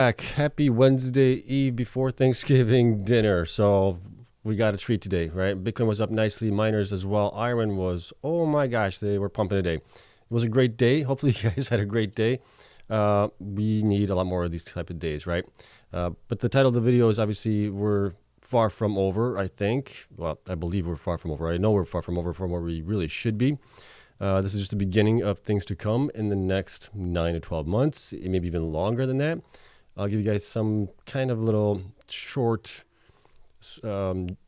Back. Happy Wednesday Eve before Thanksgiving dinner. So we got a treat today, right? Bitcoin was up nicely, miners as well. IREN was, oh my gosh, they were pumping today. It was a great day. Hopefully you guys had a great day. We need a lot more of these type of days, right? But the title of the video is obviously we're far from over, I think. Well, I believe we're far from over. I know we're far from over from where we really should be. This is just the beginning of things to come in the next 9 to 12 months, maybe even longer than that. I'll give you guys some kind of little short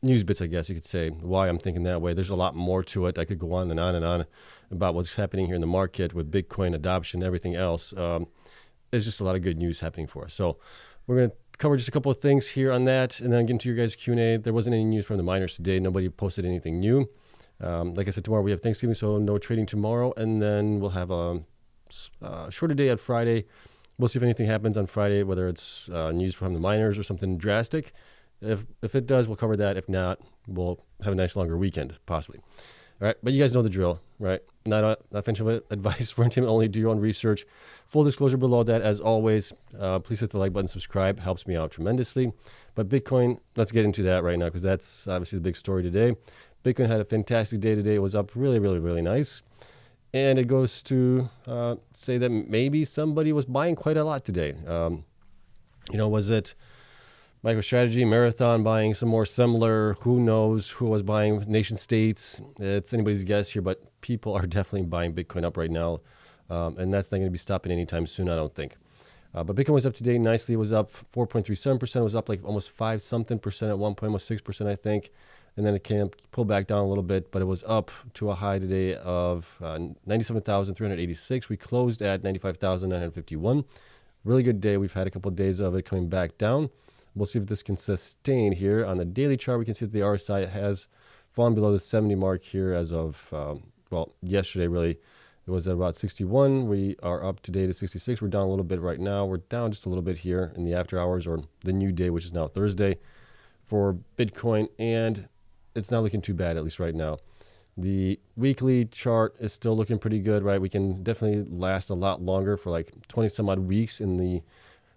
news bits, I guess you could say, why I'm thinking that way. There's a lot more to it. I could go on and on about what's happening here in the market with Bitcoin adoption and everything else. There's just a lot of good news happening for us. So we're going to cover just a couple of things here on that and then get into your guys' Q&A. There wasn't any news from the miners today. Nobody posted anything new. Like I said, tomorrow we have Thanksgiving, so no trading tomorrow. And then we'll have a shorter day on Friday. We'll see if anything happens on Friday, whether it's news from the miners or something drastic. If it does, we'll cover that. If not, we'll have a nice longer weekend, possibly. All right, but you guys know the drill, right? Not financial advice. We're intimate only. Do your own research. Full disclosure below that, as always. Please hit the like button, subscribe. Helps me out tremendously. But Bitcoin, let's get into that right now because that's obviously the big story today. Bitcoin had a fantastic day today. It was up really, really, really nice. And it goes to say that maybe somebody was buying quite a lot today. Was it MicroStrategy, Marathon buying some more similar? Who knows who was buying? Nation states. It's anybody's guess here, but people are definitely buying Bitcoin up right now. And that's not going to be stopping anytime soon, I don't think. But Bitcoin was up today nicely. It was up 4.37%. It was up like almost 5-something% at one point, almost 6%, I think. And then it came pull back down a little bit, but it was up to a high today of 97,386. We closed at 95,951. Really good day. We've had a couple of days of it coming back down. We'll see if this can sustain here. On the daily chart, we can see that the RSI has fallen below the 70 mark here as of, yesterday really. It was at about 61. We are up today to 66. We're down a little bit right now. We're down just a little bit here in the after hours or the new day, which is now Thursday for Bitcoin. And it's not looking too bad, at least right now. The weekly chart is still looking pretty good, right? We can definitely last a lot longer for like 20 some odd weeks in the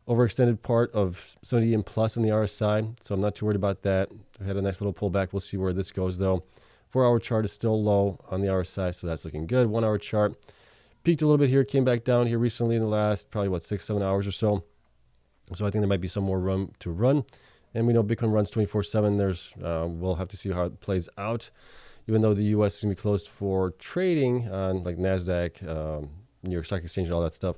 overextended part of 70 and plus in the RSI. So I'm not too worried about that. We had a nice little pullback. We'll see where this goes though. 4-hour chart is still low on the RSI, so that's looking good. 1-hour chart peaked a little bit here, came back down here recently in the last probably 6-7 hours or so. So I think there might be some more room to run. And we know Bitcoin runs 24/7. We'll have to see how it plays out. Even though the U.S. is going to be closed for trading on like NASDAQ, New York Stock Exchange, and all that stuff,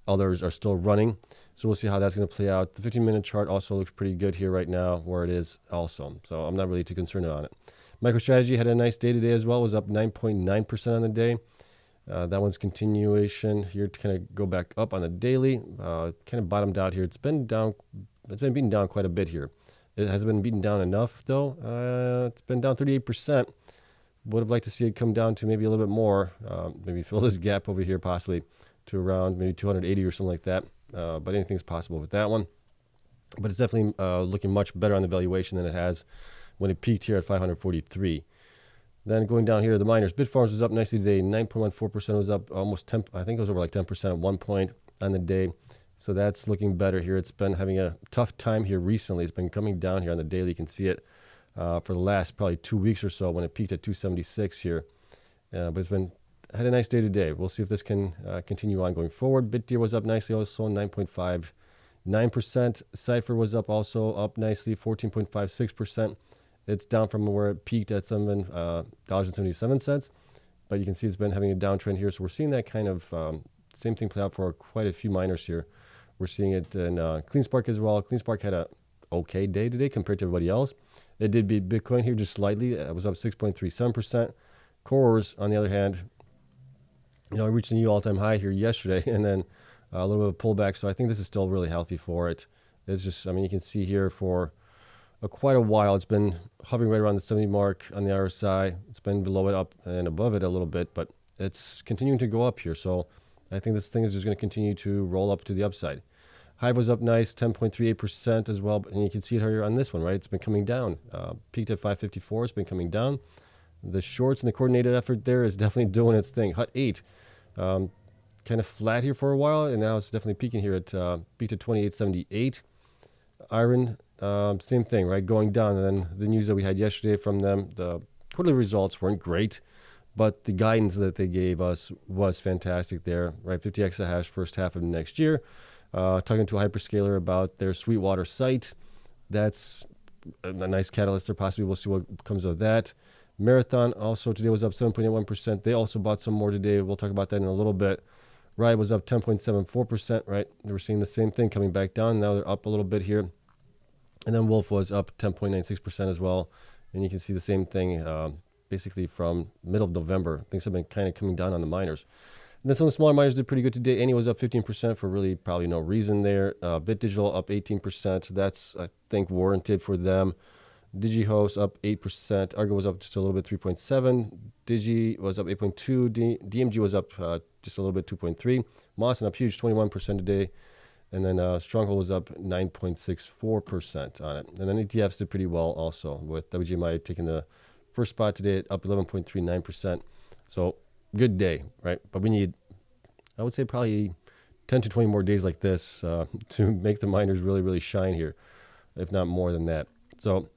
others are still running. So we'll see how that's going to play out. The 15-minute chart also looks pretty good here right now where it is also. So I'm not really too concerned on it. MicroStrategy had a nice day today as well. It was up 9.9% on the day. That one's continuation here to kind of go back up on the daily. Kind of bottomed out here. It's been down. It's been beaten down quite a bit here. It hasn't been beaten down enough, though. It's been down 38%. Would have liked to see it come down to maybe a little bit more. Maybe fill this gap over here possibly to around maybe 280 or something like that. But anything's possible with that one. But it's definitely looking much better on the valuation than it has when it peaked here at 543. Then going down here, the miners. Bitfarms was up nicely today. 9.14% was up almost 10. I think it was over like 10% at one point on the day. So that's looking better here. It's been having a tough time here recently. It's been coming down here on the daily. You can see it for the last probably 2 weeks or so when it peaked at 276 here. But it's had a nice day today. We'll see if this can continue on going forward. BitTier was up nicely also, 9.59%. Cypher was up also, up nicely, 14.56%. It's down from where it peaked at $7.77. But you can see it's been having a downtrend here. So we're seeing that kind of same thing play out for quite a few miners here. We're seeing it in Cleanspark as well. Cleanspark had a okay day today compared to everybody else. It did beat Bitcoin here just slightly. It was up 6.37%. CORZ, on the other hand, it reached a new all-time high here yesterday, and then a little bit of a pullback. So I think this is still really healthy for it. It's just, you can see here for quite a while, it's been hovering right around the 70 mark on the RSI. It's been below it, up and above it a little bit, but it's continuing to go up here. So I think this thing is just going to continue to roll up to the upside. Hive was up nice, 10.38% as well. And you can see it here on this one, right? It's been coming down. Peaked at 554. It's been coming down. The shorts and the coordinated effort there is definitely doing its thing. Hut 8 kind of flat here for a while, and now it's definitely peaking here at peaked at 28.78. IREN, same thing, right? Going down. And then the news that we had yesterday from them, the quarterly results weren't great, but the guidance that they gave us was fantastic there, right? 50 exahash first half of next year. Talking to a hyperscaler about their Sweetwater site. That's a nice catalyst there. Possibly we'll see what comes of that. Marathon also today was up 7.81%. They also bought some more today. We'll talk about that in a little bit. Riot was up 10.74%, right? They were seeing the same thing coming back down. Now they're up a little bit here. And then Wolf was up 10.96% as well. And you can see the same thing basically from middle of November. Things have been kind of coming down on the miners. And then some of the smaller miners did pretty good today. Annie was up 15% for really probably no reason there. BitDigital up 18%. That's, I think, warranted for them. Digihost up 8%. Argo was up just a little bit, 3.7. Digi was up 8.2. DMG was up just a little bit, 2.3. Mawson up huge, 21% today. And then Stronghold was up 9.64% on it. And then ETFs did pretty well also, with WGMI taking the first spot today, up 11.39%. So good day, right? But we need, I would say, probably 10 to 20 more days like this to make the miners really, really shine here, if not more than that. So,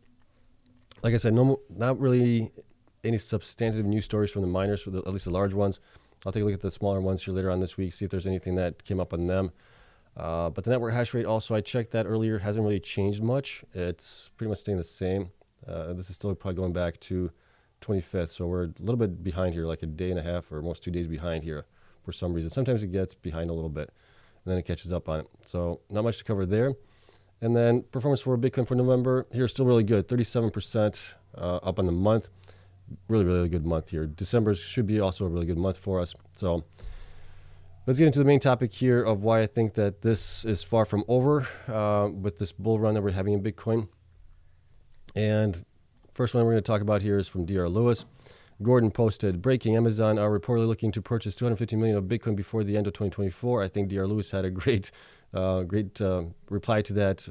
like I said, not really any substantive news stories from the miners, for at least the large ones. I'll take a look at the smaller ones here later on this week, see if there's anything that came up on them. But the network hash rate also, I checked that earlier, hasn't really changed much. It's pretty much staying the same. This is still probably going back to 25th, so we're a little bit behind here, like a day and a half or almost 2 days behind here for some reason. Sometimes it gets behind a little bit, and then it catches up on it. So not much to cover there. And then performance for Bitcoin for November here is still really good, 37% up on the month. Really, really good month here. December should be also a really good month for us. So let's get into the main topic here of why I think that this is far from over with this bull run that we're having in Bitcoin. And first one we're going to talk about here is from DR Lewis. Gordon posted, breaking, Amazon are reportedly looking to purchase 250 million of Bitcoin before the end of 2024. I think DR Lewis had a great reply to that,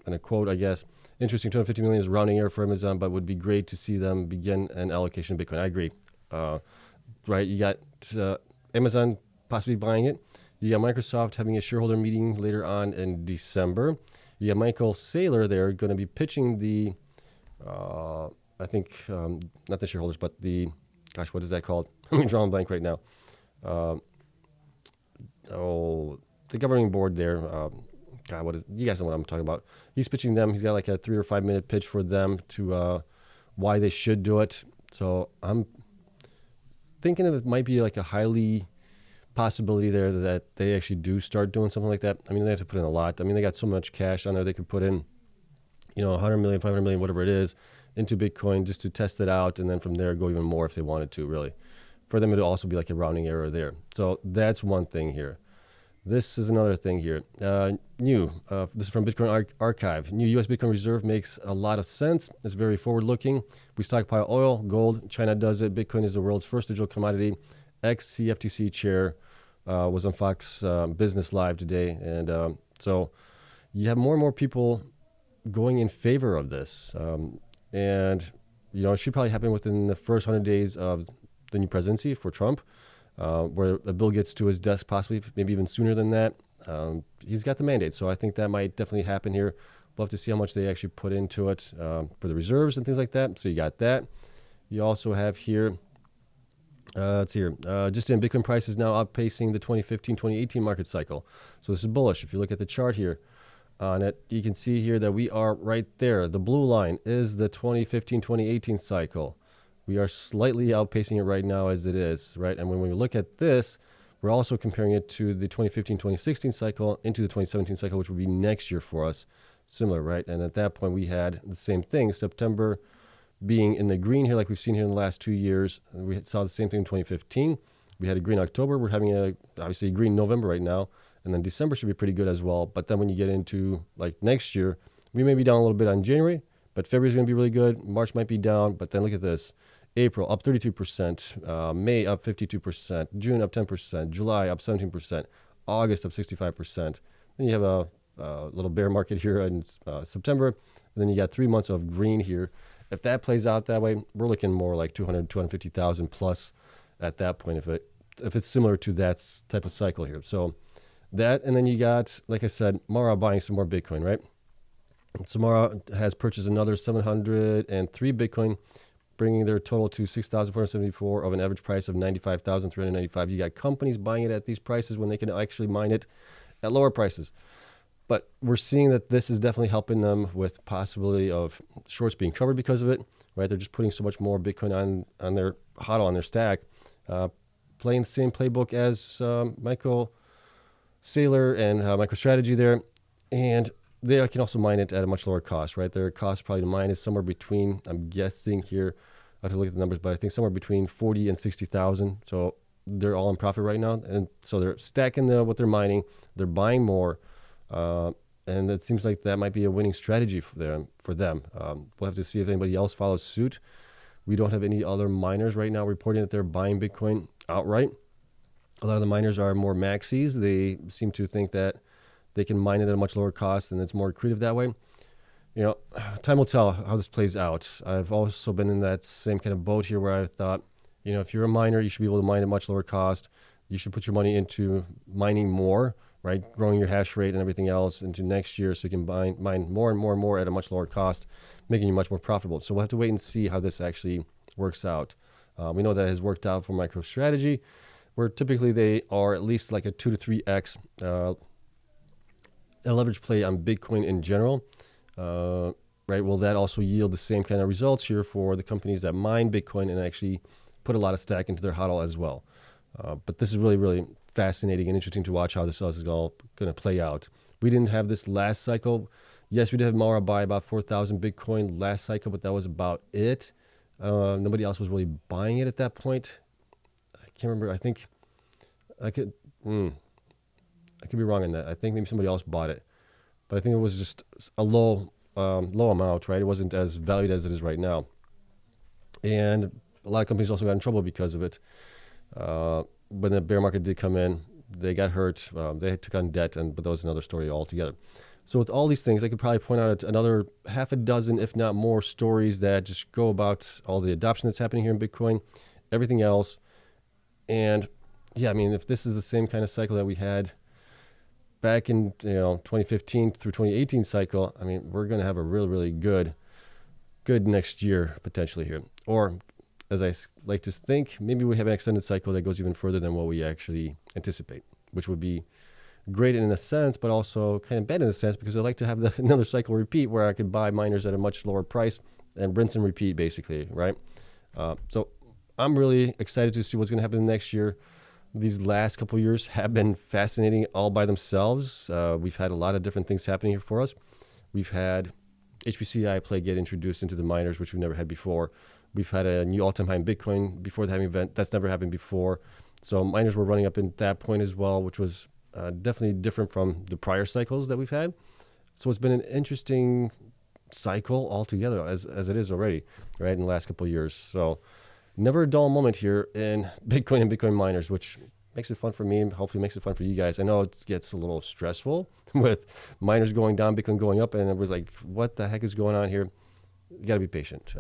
and a quote, I guess. Interesting, 250 million is rounding error for Amazon, but would be great to see them begin an allocation of Bitcoin. I agree. Right, you got Amazon possibly buying it. You got Microsoft having a shareholder meeting later on in December. You got Michael Saylor there going to be pitching the, I think, not the shareholders, but the, gosh, what is that called? I'm drawing a blank right now. The governing board there. God, what is, you guys know what I'm talking about. He's pitching them. He's got like a 3 or 5 minute pitch for them to why they should do it. So I'm thinking it might be like a highly possibility there that they actually do start doing something like that. I mean, they have to put in a lot. I mean, they got so much cash on there. They could put in, 100 million, 500 million, whatever it is, into Bitcoin just to test it out. And then from there, go even more if they wanted to, really. For them, it would also be like a rounding error there. So that's one thing here. This is another thing here. This is from Bitcoin Archive. New U.S. Bitcoin Reserve makes a lot of sense. It's very forward-looking. We stockpile oil, gold. China does it. Bitcoin is the world's first digital commodity. Ex-CFTC chair was on Fox Business Live today. And so you have more and more people going in favor of this. And, it should probably happen within the first 100 days of the new presidency for Trump. Where a bill gets to his desk possibly, maybe even sooner than that. He's got the mandate, so I think that might definitely happen here. We'll have to see how much they actually put into it for the reserves and things like that. So you got that. You also have here, let's see here, just in Bitcoin price is now outpacing the 2015-2018 market cycle. So this is bullish. If you look at the chart here on it, you can see here that we are right there. The blue line is the 2015-2018 cycle. We are slightly outpacing it right now as it is, right? And when we look at this, we're also comparing it to the 2015-2016 cycle into the 2017 cycle, which would be next year for us. Similar, right? And at that point, we had the same thing, September being in the green here like we've seen here in the last 2 years. We saw the same thing in 2015. We had a green October. We're having obviously a green November right now. And then December should be pretty good as well. But then when you get into like next year, we may be down a little bit on January, but February is going to be really good. March might be down, but then look at this. April up 32%, May up 52%, June up 10%, July up 17%, August up 65%. Then you have a little bear market here in September, and then you got 3 months of green here. If that plays out that way, we're looking more like 200, 250,000 plus at that point if it if it's similar to that type of cycle here. So that, and then you got, like I said, Mara buying some more Bitcoin, right? So Mara has purchased another 703 Bitcoin, bringing their total to 6,474 of an average price of 95,395. You got companies buying it at these prices when they can actually mine it at lower prices. But we're seeing that this is definitely helping them with possibility of shorts being covered because of it, right? They're just putting so much more Bitcoin on their HODL, on their stack, playing the same playbook as Michael Saylor and MicroStrategy there. And they can also mine it at a much lower cost, right? Their cost probably to mine is somewhere between, I'm guessing here, I have to look at the numbers, but I think somewhere between 40 and 60,000. So they're all in profit right now. And so they're stacking what they're mining. They're buying more. And it seems like that might be a winning strategy for them. We'll have to see if anybody else follows suit. We don't have any other miners right now reporting that they're buying Bitcoin outright. A lot of the miners are more maxis. They seem to think that they can mine it at a much lower cost and it's more accretive that way. You know, time will tell how this plays out. I've also been in that same kind of boat here where I thought, you know, if you're a miner, you should be able to mine at much lower cost. You should put your money into mining more, right? Growing your hash rate and everything else into next year so you can mine more and more and more at a much lower cost, making you much more profitable. So we'll have to wait and see how this actually works out. We know that has worked out for MicroStrategy, where typically they are at least like a 2 to 3x a leverage play on Bitcoin in general, right? Will that also yield the same kind of results here for the companies that mine Bitcoin and actually put a lot of stack into their HODL as well? But this is really, really fascinating and interesting to watch how this is all going to play out. We didn't have this last cycle. Yes, we did have Mara buy about 4,000 Bitcoin last cycle, but that was about it. Nobody else was really buying it at that point. I can't remember. I think I could be wrong on that. I think maybe somebody else bought it, but I think it was just a low amount, right? It wasn't as valued as it is right now. And a lot of companies also got in trouble because of it. When the bear market did come in, they got hurt. They took on debt, but that was another story altogether. So with all these things, I could probably point out another half a dozen, if not more, stories that just go about all the adoption that's happening here in Bitcoin, everything else. And yeah, I mean, if this is the same kind of cycle that we had back in 2015 through 2018 cycle, I mean, we're going to have a really, really good next year potentially here. Or as I like to think, maybe we have an extended cycle that goes even further than what we actually anticipate, which would be great in a sense, but also kind of bad in a sense because I like to have another cycle repeat where I could buy miners at a much lower price and rinse and repeat basically, right? So I'm really excited to see what's going to happen next year. These last couple of years have been fascinating all by themselves. We've had a lot of different things happening here for us. We've had HPCI play get introduced into the miners, which we've never had before. We've had a new all-time high in Bitcoin before the halving event. That's never happened before. So miners were running up at that point as well, which was definitely different from the prior cycles that we've had. So it's been an interesting cycle altogether as it is already, right, in the last couple of years. So never a dull moment here in Bitcoin and Bitcoin miners, which makes it fun for me and hopefully makes it fun for you guys. I know it gets a little stressful with miners going down, Bitcoin going up, and it was like, what the heck is going on here? You got to be patient.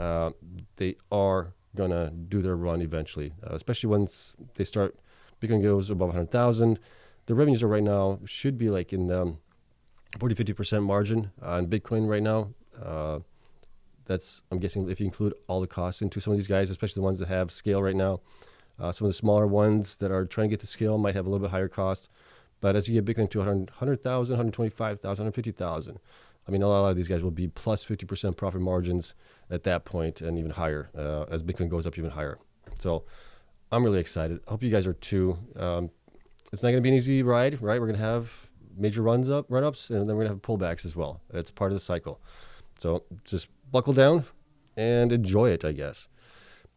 They are going to do their run eventually, especially once they start, Bitcoin goes above 100,000. The revenues are right now should be like in the 40-50% margin on Bitcoin right now. That's, I'm guessing, if you include all the costs into some of these guys, especially the ones that have scale right now. Some of the smaller ones that are trying to get to scale might have a little bit higher costs. But as you get Bitcoin to 100,000, 125,000, 150,000, I mean, a lot of these guys will be plus 50% profit margins at that point and even higher as Bitcoin goes up even higher. So I'm really excited. I hope you guys are too. It's not going to be an easy ride, right? We're going to have major run-ups, and then we're going to have pullbacks as well. It's part of the cycle. So just buckle down and enjoy it, I guess.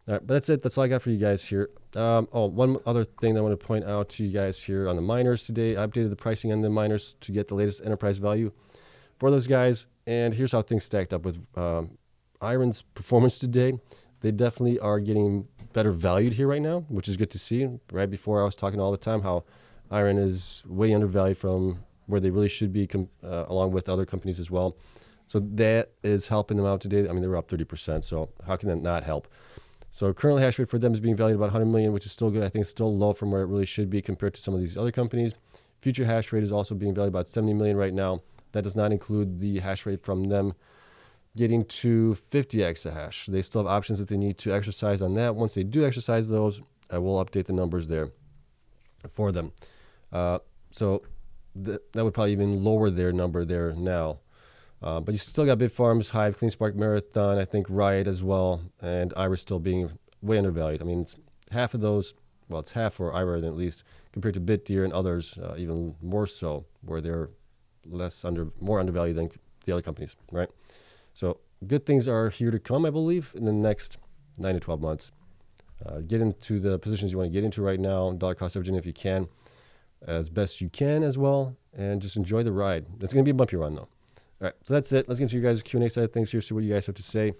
All right, but that's it. That's all I got for you guys here. One other thing that I want to point out to you guys here on the miners today. I updated the pricing on the miners to get the latest enterprise value for those guys. And here's how things stacked up with IREN's performance today. They definitely are getting better valued here right now, which is good to see. Right before I was talking all the time how IREN is way undervalued from where they really should be, along with other companies as well. So that is helping them out today. I mean, they were up 30%, so how can that not help? So currently hash rate for them is being valued about 100 million, which is still good. I think it's still low from where it really should be compared to some of these other companies. Future hash rate is also being valued about 70 million right now. That does not include the hash rate from them getting to 50 exahash. They still have options that they need to exercise on that. Once they do exercise those, I will update the numbers there for them. So that would probably even lower their number there now. But you still got Bitfarms, Hive, Cleanspark, Marathon, I think Riot as well, and IREN still being way undervalued. I mean, it's half of those, well, it's half for IREN at least, compared to BitDeer and others, even more so, where they're more undervalued than the other companies, right? So good things are here to come, I believe, in the next 9 to 12 months. Get into the positions you want to get into right now, dollar cost averaging if you can, as best you can as well, and just enjoy the ride. It's going to be a bumpy run, though. All right, so that's it. Let's get into you guys' Q&A side of things here, see what you guys have to say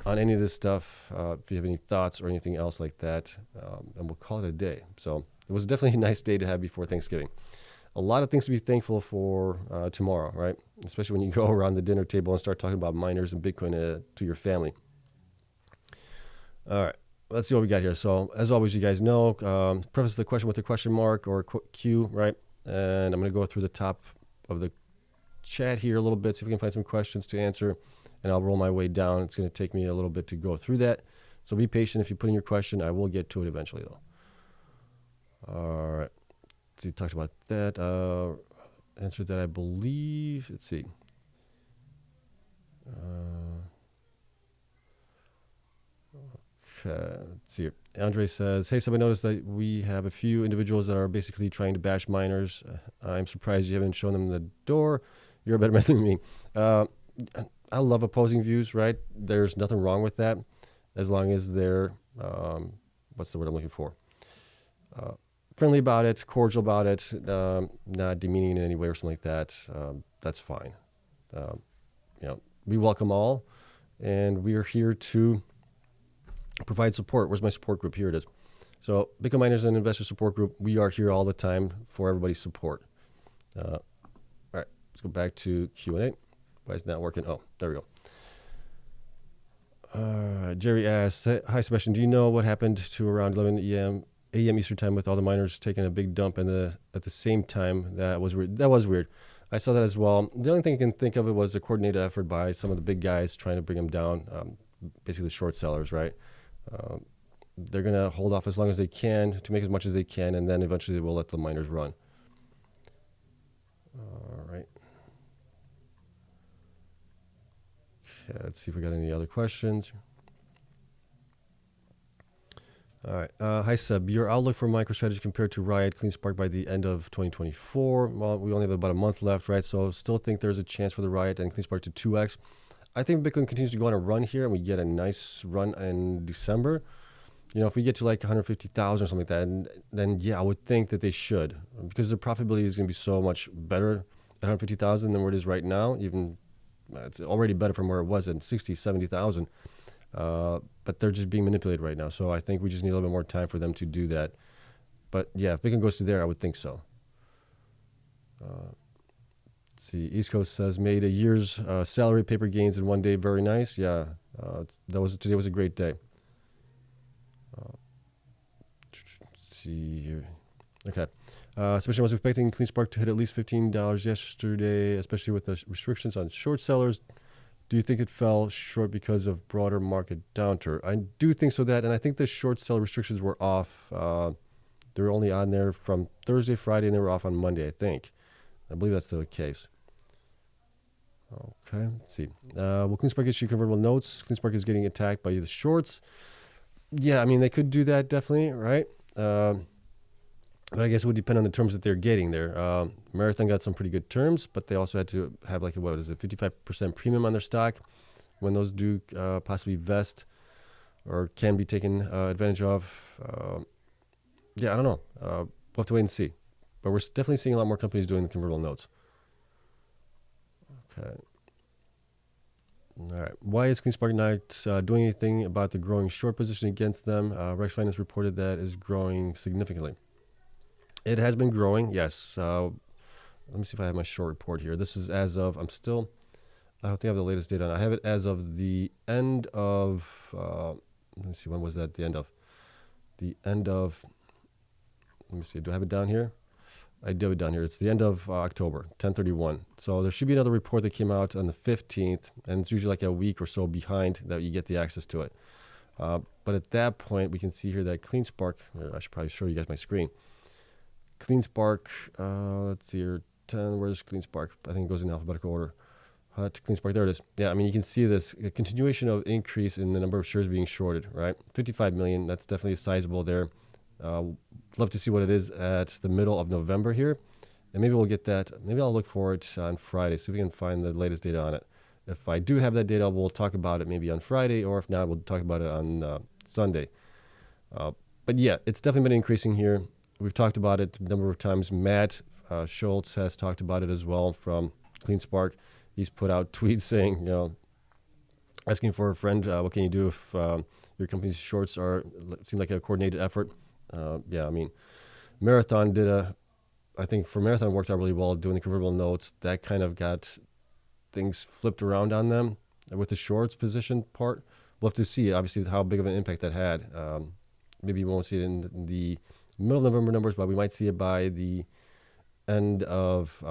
on any of this stuff, if you have any thoughts or anything else like that, and we'll call it a day. So it was definitely a nice day to have before Thanksgiving. A lot of things to be thankful for tomorrow, right? Especially when you go around the dinner table and start talking about miners and Bitcoin to your family. All right, let's see what we got here. So as always, you guys know, preface the question with a question mark or Q, right? And I'm going to go through the top of the chat here a little bit, see if we can find some questions to answer, and I'll roll my way down. It's going to take me a little bit to go through that. So be patient. If you put in your question, I will get to it eventually, though. All right. Let's see, talked about that. Answered that, I believe. Let's see. Okay, let's see. Andre says, hey, somebody noticed that we have a few individuals that are basically trying to bash miners. I'm surprised you haven't shown them the door. You're a better man than me. I love opposing views, right? There's nothing wrong with that as long as they're, what's the word I'm looking for? Friendly about it, cordial about it, not demeaning in any way or something like that. That's fine. We welcome all, and we are here to provide support. Where's my support group? Here it is. So Bitcoin Miners and Investor Support Group, we are here all the time for everybody's support. All right, let's go back to Q&A. Why is it not working? Oh, there we go. Jerry asks, hi Sebastian, do you know what happened to around 11 a.m. Eastern time with all the miners taking a big dump at the same time? That was weird. That was weird. I saw that as well. The only thing I can think of it was a coordinated effort by some of the big guys trying to bring them down, basically the short sellers, right? They're going to hold off as long as they can to make as much as they can, and then eventually they will let the miners run. All right. Okay, let's see if we got any other questions. All right. Hi, Seb. Your outlook for MicroStrategy compared to Riot, Cleanspark by the end of 2024? Well, we only have about a month left, right? So still think there's a chance for the Riot and Cleanspark to 2x. I think Bitcoin continues to go on a run here, and we get a nice run in December. If we get to like 150,000 or something like that, and then yeah, I would think that they should, because the profitability is going to be so much better at 150,000 than where it is right now. Even it's already better from where it was at 60, 70,000. But they're just being manipulated right now. So I think we just need a little bit more time for them to do that. But yeah, if Bitcoin goes to there, I would think so. Let's see, East Coast says, made a year's salary paper gains in one day. Very nice. Yeah, today was a great day. Let's see here. Okay. Especially I was expecting Cleanspark to hit at least $15 yesterday, especially with the restrictions on short sellers. Do you think it fell short because of broader market downturn? I do think so, and I think the short seller restrictions were off. They were only on there from Thursday, Friday, and they were off on Monday, I think. I believe that's still the case. Okay, let's see. Will Cleanspark issue convertible notes? Cleanspark is getting attacked by the shorts. Yeah, I mean, they could do that, definitely, right? But I guess it would depend on the terms that they're getting there. Marathon got some pretty good terms, but they also had to have 55% premium on their stock when those do possibly vest or can be taken advantage of. Yeah, I don't know. We'll have to wait and see. But we're definitely seeing a lot more companies doing the convertible notes. Okay. All right. Why is Cleanspark not doing anything about the growing short position against them? Rex Finance reported that is growing significantly. It has been growing, yes. Let me see if I have my short report here. This is as of, I don't think I have the latest data on it. I have it as of the end of let me see, when was that? The end of, let me see, do I have it down here? I do have it down here. It's the end of October, 10/31. So there should be another report that came out on the 15th, and it's usually like a week or so behind that you get the access to it. But at that point, we can see here that Cleanspark, I should probably show you guys my screen. Cleanspark, let's see here, 10, where's Cleanspark? I think it goes in alphabetical order. Cleanspark, there it is. Yeah, I mean, you can see this a continuation of increase in the number of shares being shorted, right? 55 million, that's definitely sizable there. Love to see what it is at the middle of November here. And maybe we'll get that. Maybe I'll look for it on Friday, see if we can find the latest data on it. If I do have that data, we'll talk about it maybe on Friday, or if not, we'll talk about it on Sunday. But yeah, it's definitely been increasing here. We've talked about it a number of times. Matt Schultz has talked about it as well from Cleanspark. He's put out tweets saying, you know, asking for a friend, what can you do if your company's shorts seem like a coordinated effort? Yeah, I mean, Marathon I think for Marathon worked out really well doing the convertible notes. That kind of got things flipped around on them with the shorts position part. We'll have to see, obviously, how big of an impact that had. Maybe we won't see it in the middle of November numbers, but we might see it by the end of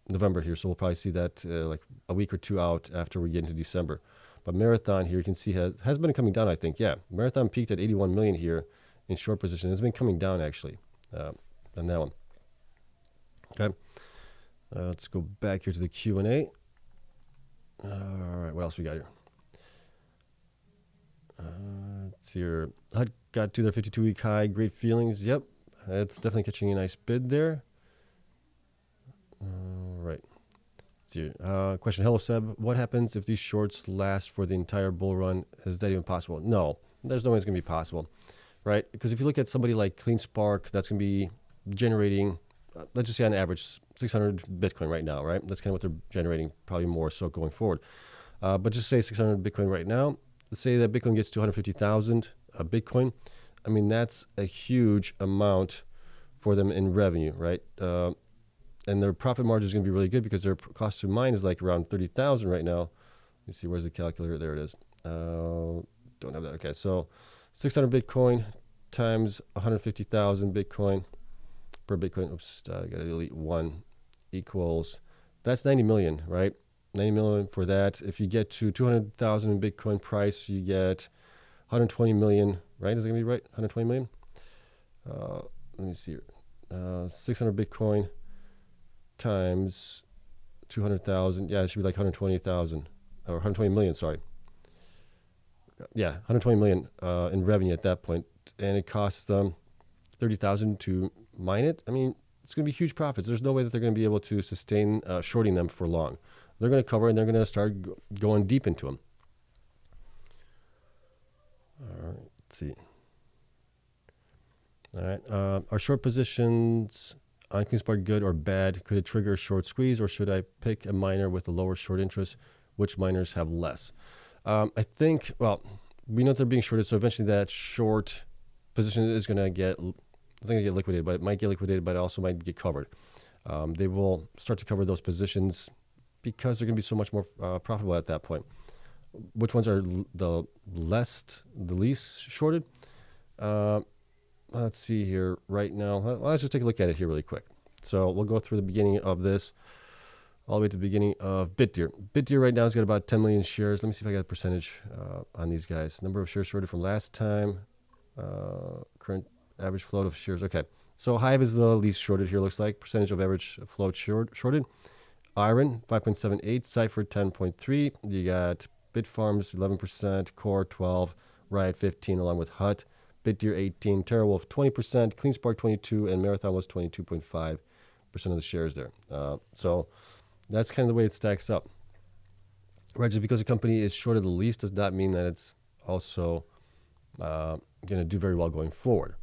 November here. So we'll probably see that like a week or two out after we get into December. But Marathon here, you can see has been coming down, I think. Yeah, Marathon peaked at 81 million here in short position. It's been coming down, actually, on that one. Okay. Let's go back here to the Q&A. All right, what else we got here? Let's see here. HUD got to their 52-week high. Great feelings. Yep, it's definitely catching a nice bid there. All right. Let's see here. Question. Hello, Seb. What happens if these shorts last for the entire bull run? Is that even possible? No, there's no way it's going to be possible, right? Because if you look at somebody like Cleanspark, that's going to be generating, let's just say on average, 600 Bitcoin right now, right? That's kind of what they're generating, probably more so going forward. But just say 600 Bitcoin right now. Let's say that Bitcoin gets to 250,000 Bitcoin. I mean, that's a huge amount for them in revenue, right? And their profit margin is going to be really good because their cost to mine is like around 30,000 right now. Let me see, where's the calculator? There it is. Don't have that. Okay, so 600 Bitcoin times 150,000 Bitcoin per Bitcoin. Oops, I got to delete one equals, that's 90 million, right? 90 million for that. If you get to 200,000 in Bitcoin price, you get 120 million, right? Is it going to be right? 120 million? Let me see here. 600 Bitcoin times 200,000. Yeah, it should be like 120,000 or 120 million, sorry. Yeah, 120 million in revenue at that point. And it costs them 30,000 to mine it. I mean, it's going to be huge profits. There's no way that they're going to be able to sustain shorting them for long. They're going to cover and they're going to start going deep into them. All right, let's see. All right, are short positions on Cleanspark good or bad? Could it trigger a short squeeze, or should I pick a miner with a lower short interest? Which miners have less? I think, well, we know they're being shorted, so eventually that short position is going to get, it's going to get liquidated, but it might get liquidated, but it also might get covered. They will start to cover those positions because they're going to be so much more profitable at that point. Which ones are the least shorted? Let's see here right now. Well, let's just take a look at it here really quick. So we'll go through the beginning of this all the way to the beginning of BitDeer. BitDeer right now has got about 10 million shares. Let me see if I got a percentage on these guys. Number of shares shorted from last time. Current average float of shares. Okay. So Hive is the least shorted here, looks like. Percentage of average float shorted. IREN, 5.78. Cypher, 10.3. You got Bitfarms, 11%. CORZ, 12. Riot, 15, along with HUT. BitDeer, 18. TeraWolf, 20%. Cleanspark, 22. And Marathon was 22.5% of the shares there. So that's kind of the way it stacks up. Right, just because a company is shorted the least does not mean that it's also going to do very well going forward.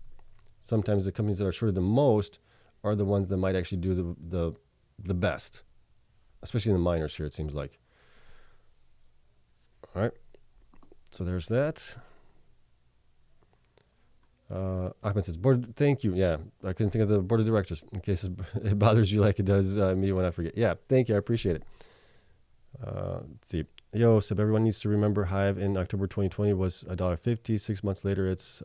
Sometimes the companies that are shorted the most are the ones that might actually do the best, especially in the miners here, it seems like. All right, so there's that. Ahmed says, board, thank you. Yeah, I couldn't think of the board of directors in case it bothers you like it does me when I forget. Yeah, thank you. I appreciate it. Let's see. Yo, Seb, everyone needs to remember Hive in October 2020 was $1.50. 6 months later, it's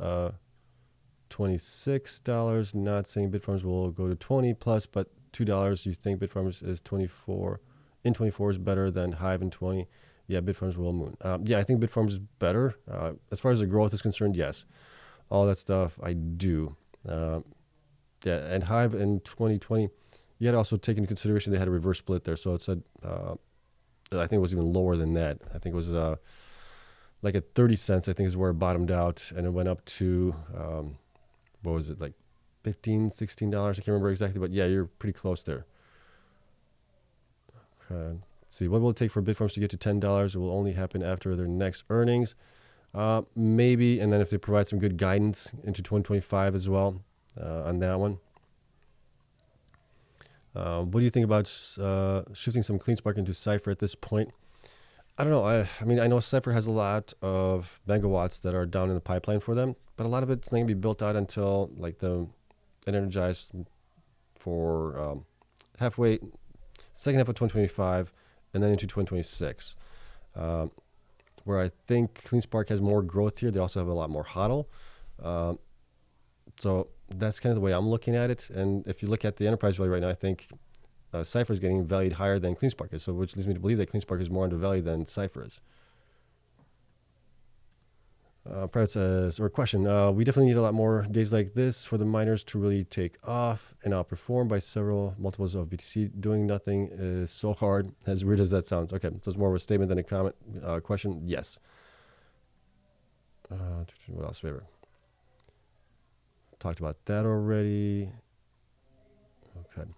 $26. Not saying Bitfarms will go to 20 plus, but $2. You think Bitfarms is 24 in 24 is better than Hive in 20? Yeah, Bitfarms will moon. Yeah, I think Bitfarms is better. As far as the growth is concerned, yes. All that stuff, I do. Yeah, and Hive in 2020, you had to also take into consideration they had a reverse split there. So it said, I think it was even lower than that. I think it was like at 30 cents, I think is where it bottomed out. And it went up to, what was it, like $15, $16? I can't remember exactly, but yeah, you're pretty close there. Okay. Let's see, what will it take for Bitfarms to get to $10? It will only happen after their next earnings. Maybe, and then if they provide some good guidance into 2025 as well on that one. What do you think about shifting some Cleanspark into Cypher at this point? I don't know. I mean, I know Cypher has a lot of megawatts that are down in the pipeline for them, but a lot of it's not going to be built out until like it energized for halfway, second half of 2025, and then into 2026. Where I think Cleanspark has more growth here. They also have a lot more HODL. So that's kind of the way I'm looking at it. And if you look at the enterprise value right now, I think Cypher is getting valued higher than Cleanspark is. So which leads me to believe that Cleanspark is more undervalued than Cypher is. Private says, or question, we definitely need a lot more days like this for the miners to really take off and outperform by several multiples of BTC. Doing nothing is so hard, as weird as that sounds. Okay, so it's more of a statement than a comment. Question, yes. What else? Favor? Talked about that already. Okay.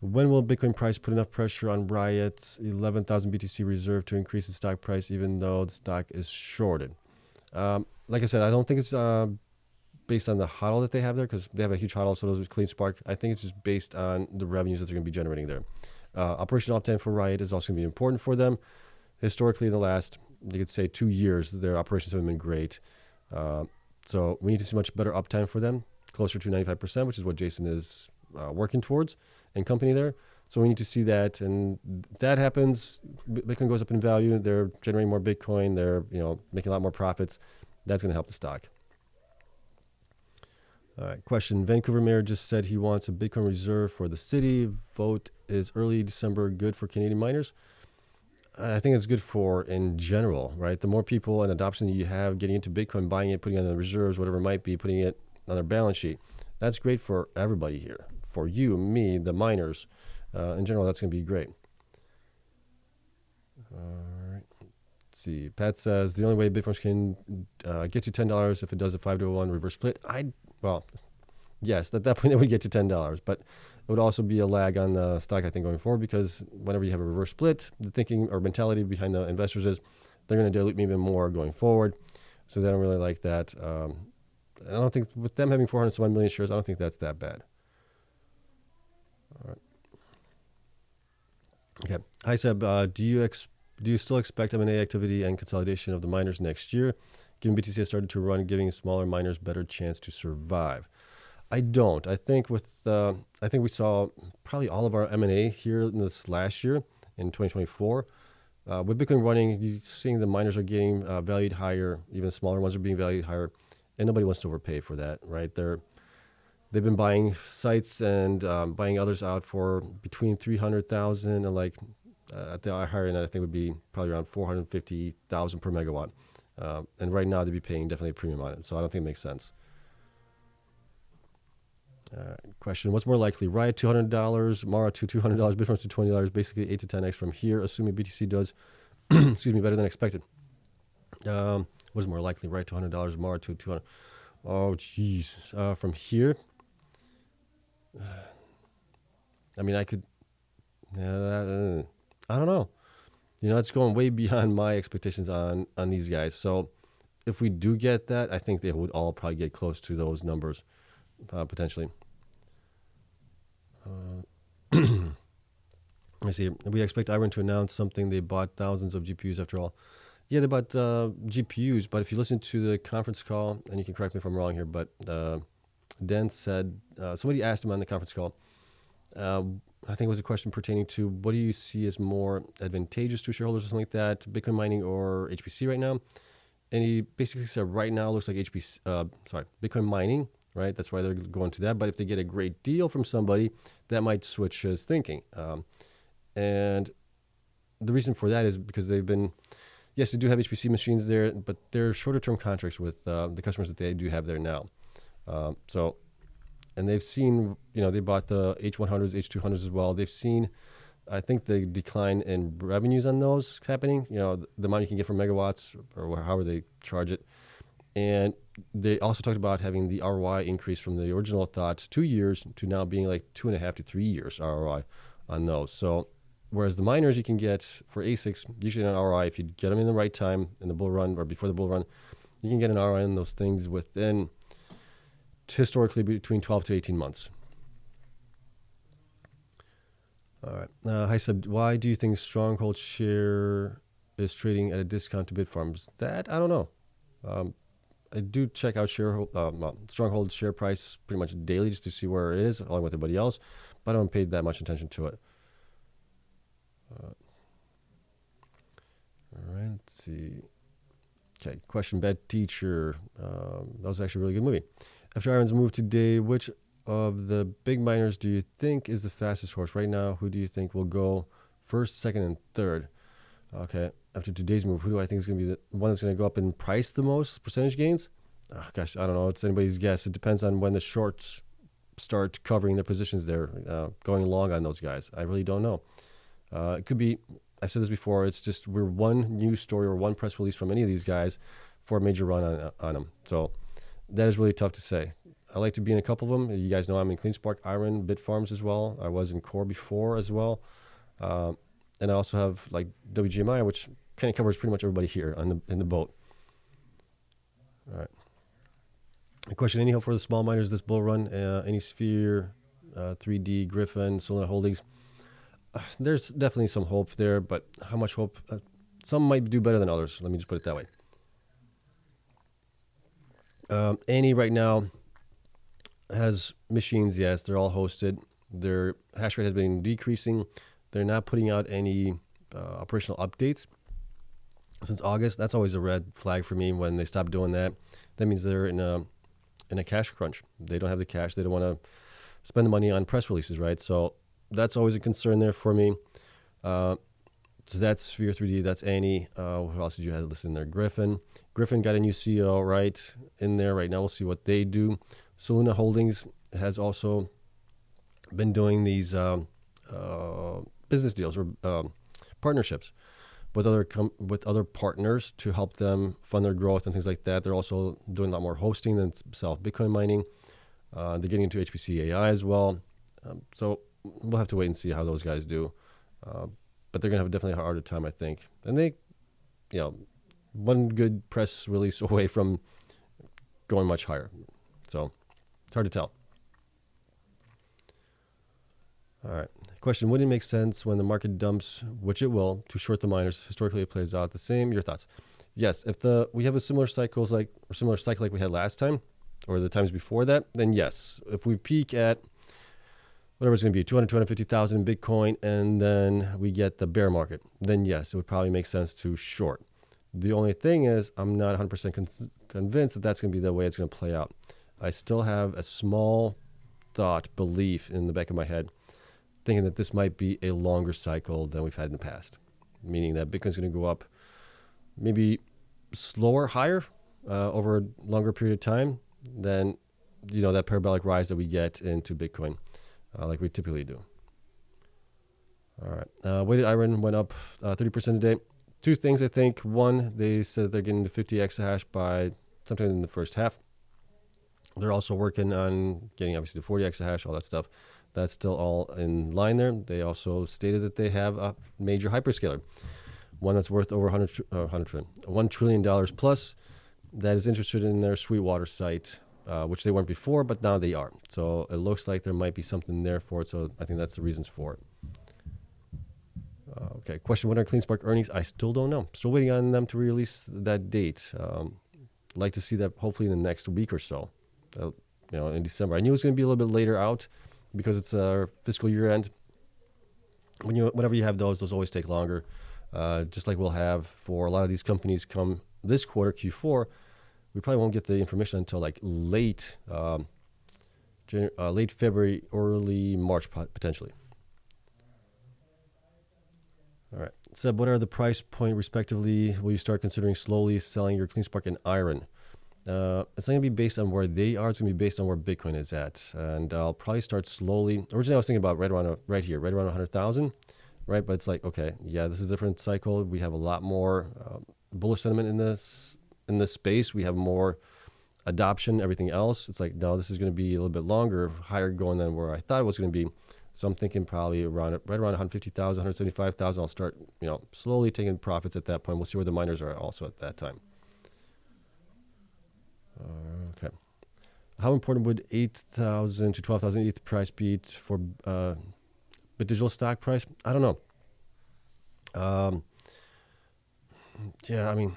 When will Bitcoin price put enough pressure on Riot's 11,000 BTC reserve to increase the stock price, even though the stock is shorted? Like I said, I don't think it's based on the HODL that they have there, because they have a huge HODL, so those with Cleanspark. I think it's just based on the revenues that they're going to be generating there. Operational uptime for Riot is also going to be important for them. Historically, in the last, you could say 2 years, their operations have been great. So we need to see much better uptime for them, closer to 95%, which is what Jason is working towards and company there. So we need to see that, and that happens. Bitcoin goes up in value. They're generating more Bitcoin. They're making a lot more profits. That's going to help the stock. All right, question. Vancouver mayor just said he wants a Bitcoin reserve for the city. Vote is early December good for Canadian miners? I think it's good for in general, right? The more people and adoption that you have getting into Bitcoin, buying it, putting it on the reserves, whatever it might be, putting it on their balance sheet, that's great for everybody here. For you, me, the miners. In general, that's going to be great. All right. Let's see. Pat says the only way Bitfarms can get to $10 if it does a 5-to-1 reverse split. Well, yes, at that point it would get to $10, but it would also be a lag on the stock, I think, going forward, because whenever you have a reverse split, the thinking or mentality behind the investors is they're going to dilute me even more going forward. So they don't really like that. I don't think with them having 401 million shares, I don't think that's that bad. All right. Okay. Hi, Seb. Do you still expect M&A activity and consolidation of the miners next year, given BTC has started to run, giving smaller miners better chance to survive? I don't. I think I think we saw probably all of our M&A here in this last year in 2024. With Bitcoin running, you're seeing the miners are getting valued higher. Even smaller ones are being valued higher, and nobody wants to overpay for that, right? They've been buying sites and buying others out for between 300,000 and at the higher end, I think would be probably around 450,000 per megawatt. And right now they'd be paying definitely a premium on it. So I don't think it makes sense. Question: what's more likely, Riot $200, Mara to $200, Bitfarms to $20, basically 8 to 10x from here, assuming BTC does, excuse me, better than expected. What is more likely, Riot to $100, Mara to $200? Oh, geez, from here. I mean, I could. I don't know. It's going way beyond my expectations on these guys. So if we do get that, I think they would all probably get close to those numbers, potentially. I see. We expect IREN to announce something. They bought thousands of GPUs after all. Yeah, they bought GPUs, but if you listen to the conference call, and you can correct me if I'm wrong here, but Dan said, somebody asked him on the conference call, I think it was a question pertaining to what do you see as more advantageous to shareholders or something like that, Bitcoin mining or HPC right now? And he basically said right now it looks like Bitcoin mining, right? That's why they're going to that. But if they get a great deal from somebody, that might switch his thinking. And the reason for that is because they've been, yes, they do have HPC machines there, but they're shorter term contracts with the customers that they do have there now. And they've seen, they bought the H100s, H200s as well. They've seen, I think, the decline in revenues on those happening, the amount you can get from megawatts or however they charge it. And they also talked about having the ROI increase from the original thoughts 2 years to now being like 2.5 to 3 years ROI on those. So whereas the miners you can get for ASICs, usually an ROI, if you get them in the right time in the bull run or before the bull run, you can get an ROI on those things within historically between 12 to 18 months. All right. Hi, Seb. Why do you think Stronghold share is trading at a discount to Bitfarms? That, I don't know. I do check out Stronghold's share price pretty much daily just to see where it is, along with everybody else, but I don't pay that much attention to it. All right, let's see. Okay, question, Bad Teacher. That was actually a really good movie. After IREN's move today, which of the big miners do you think is the fastest horse right now? Who do you think will go first, second, and third? Okay, after today's move, who do I think is going to be the one that's going to go up in price the most, percentage gains? Oh, gosh, I don't know. It's anybody's guess. It depends on when the shorts start covering their positions there, going long on those guys. I really don't know. It could be, I've said this before, it's just we're one news story or one press release from any of these guys for a major run on them. So that is really tough to say. I like to be in a couple of them. You guys know I'm in Cleanspark, IREN, Bitfarms as well. I was in Core before as well. And I also have like WGMI, which kind of covers pretty much everybody here in the boat. All right. A question, any hope for the small miners this bull run? Any Sphere, 3D, Griffin, Solana Holdings? There's definitely some hope there, but how much hope? Some might do better than others. Let me just put it that way. Any right now has machines, yes, they're all hosted. Their hash rate has been decreasing. They're not putting out any operational updates since August. That's always a red flag for me when they stop doing that. That means they're in a cash crunch. They don't have the cash. They don't want to spend the money on press releases, right? So that's always a concern there for me. So that's Sphere 3D. That's Annie. Who else did you have listed in there? Griffin. Griffin got a new CEO right in there right now. We'll see what they do. Solana Holdings has also been doing these business deals or partnerships with other partners to help them fund their growth and things like that. They're also doing a lot more hosting than self Bitcoin mining. They're getting into HPC AI as well. So we'll have to wait and see how those guys do. But they're going to have definitely a harder time, I think. And they, one good press release away from going much higher. So it's hard to tell. All right. Question, wouldn't it make sense when the market dumps, which it will, to short the miners? Historically, it plays out the same. Your thoughts? Yes. If we have a similar cycle like we had last time or the times before that, then yes. If we peak at whatever it's going to be, 250,000 in Bitcoin, and then we get the bear market, then yes, it would probably make sense to short. The only thing is I'm not 100% convinced that that's going to be the way it's going to play out. I still have a small belief in the back of my head, thinking that this might be a longer cycle than we've had in the past, meaning that Bitcoin's going to go up maybe slower, higher over a longer period of time than, that parabolic rise that we get into Bitcoin. Like we typically do. All right. Weighted IREN went up 30% today. Two things, I think. One, they said they're getting to 50 exahash by sometime in the first half. They're also working on getting, obviously, to 40 exahash, all that stuff. That's still all in line there. They also stated that they have a major hyperscaler, one that's worth over $1 trillion plus, that is interested in their Sweetwater site, which they weren't before, but now they are. So it looks like there might be something there for it. So I think that's the reasons for it. Okay, question, when are Cleanspark earnings? I still don't know. Still waiting on them to release that date. Like to see that hopefully in the next week or so, in December. I knew it was going to be a little bit later out because it's our fiscal year end. Whenever you have those always take longer. Just like we'll have for a lot of these companies come this quarter, Q4, we probably won't get the information until like late February, early March potentially. All right. Seb, what are the price point respectively? Will you start considering slowly selling your Cleanspark and IREN? It's not going to be based on where they are. It's going to be based on where Bitcoin is at. And I'll probably start slowly. Originally, I was thinking about right around 100,000, right? But it's like, okay, yeah, this is a different cycle. We have a lot more bullish sentiment in this space. We have more adoption, everything else. It's like, no, this is going to be a little bit longer, higher going than where I thought it was going to be. So I'm thinking probably right around 150,000, 175,000. I'll start, slowly taking profits at that point. We'll see where the miners are also at that time. Okay. How important would 8,000 to 12,000 ETH price be for digital stock price? I don't know. Yeah, I mean,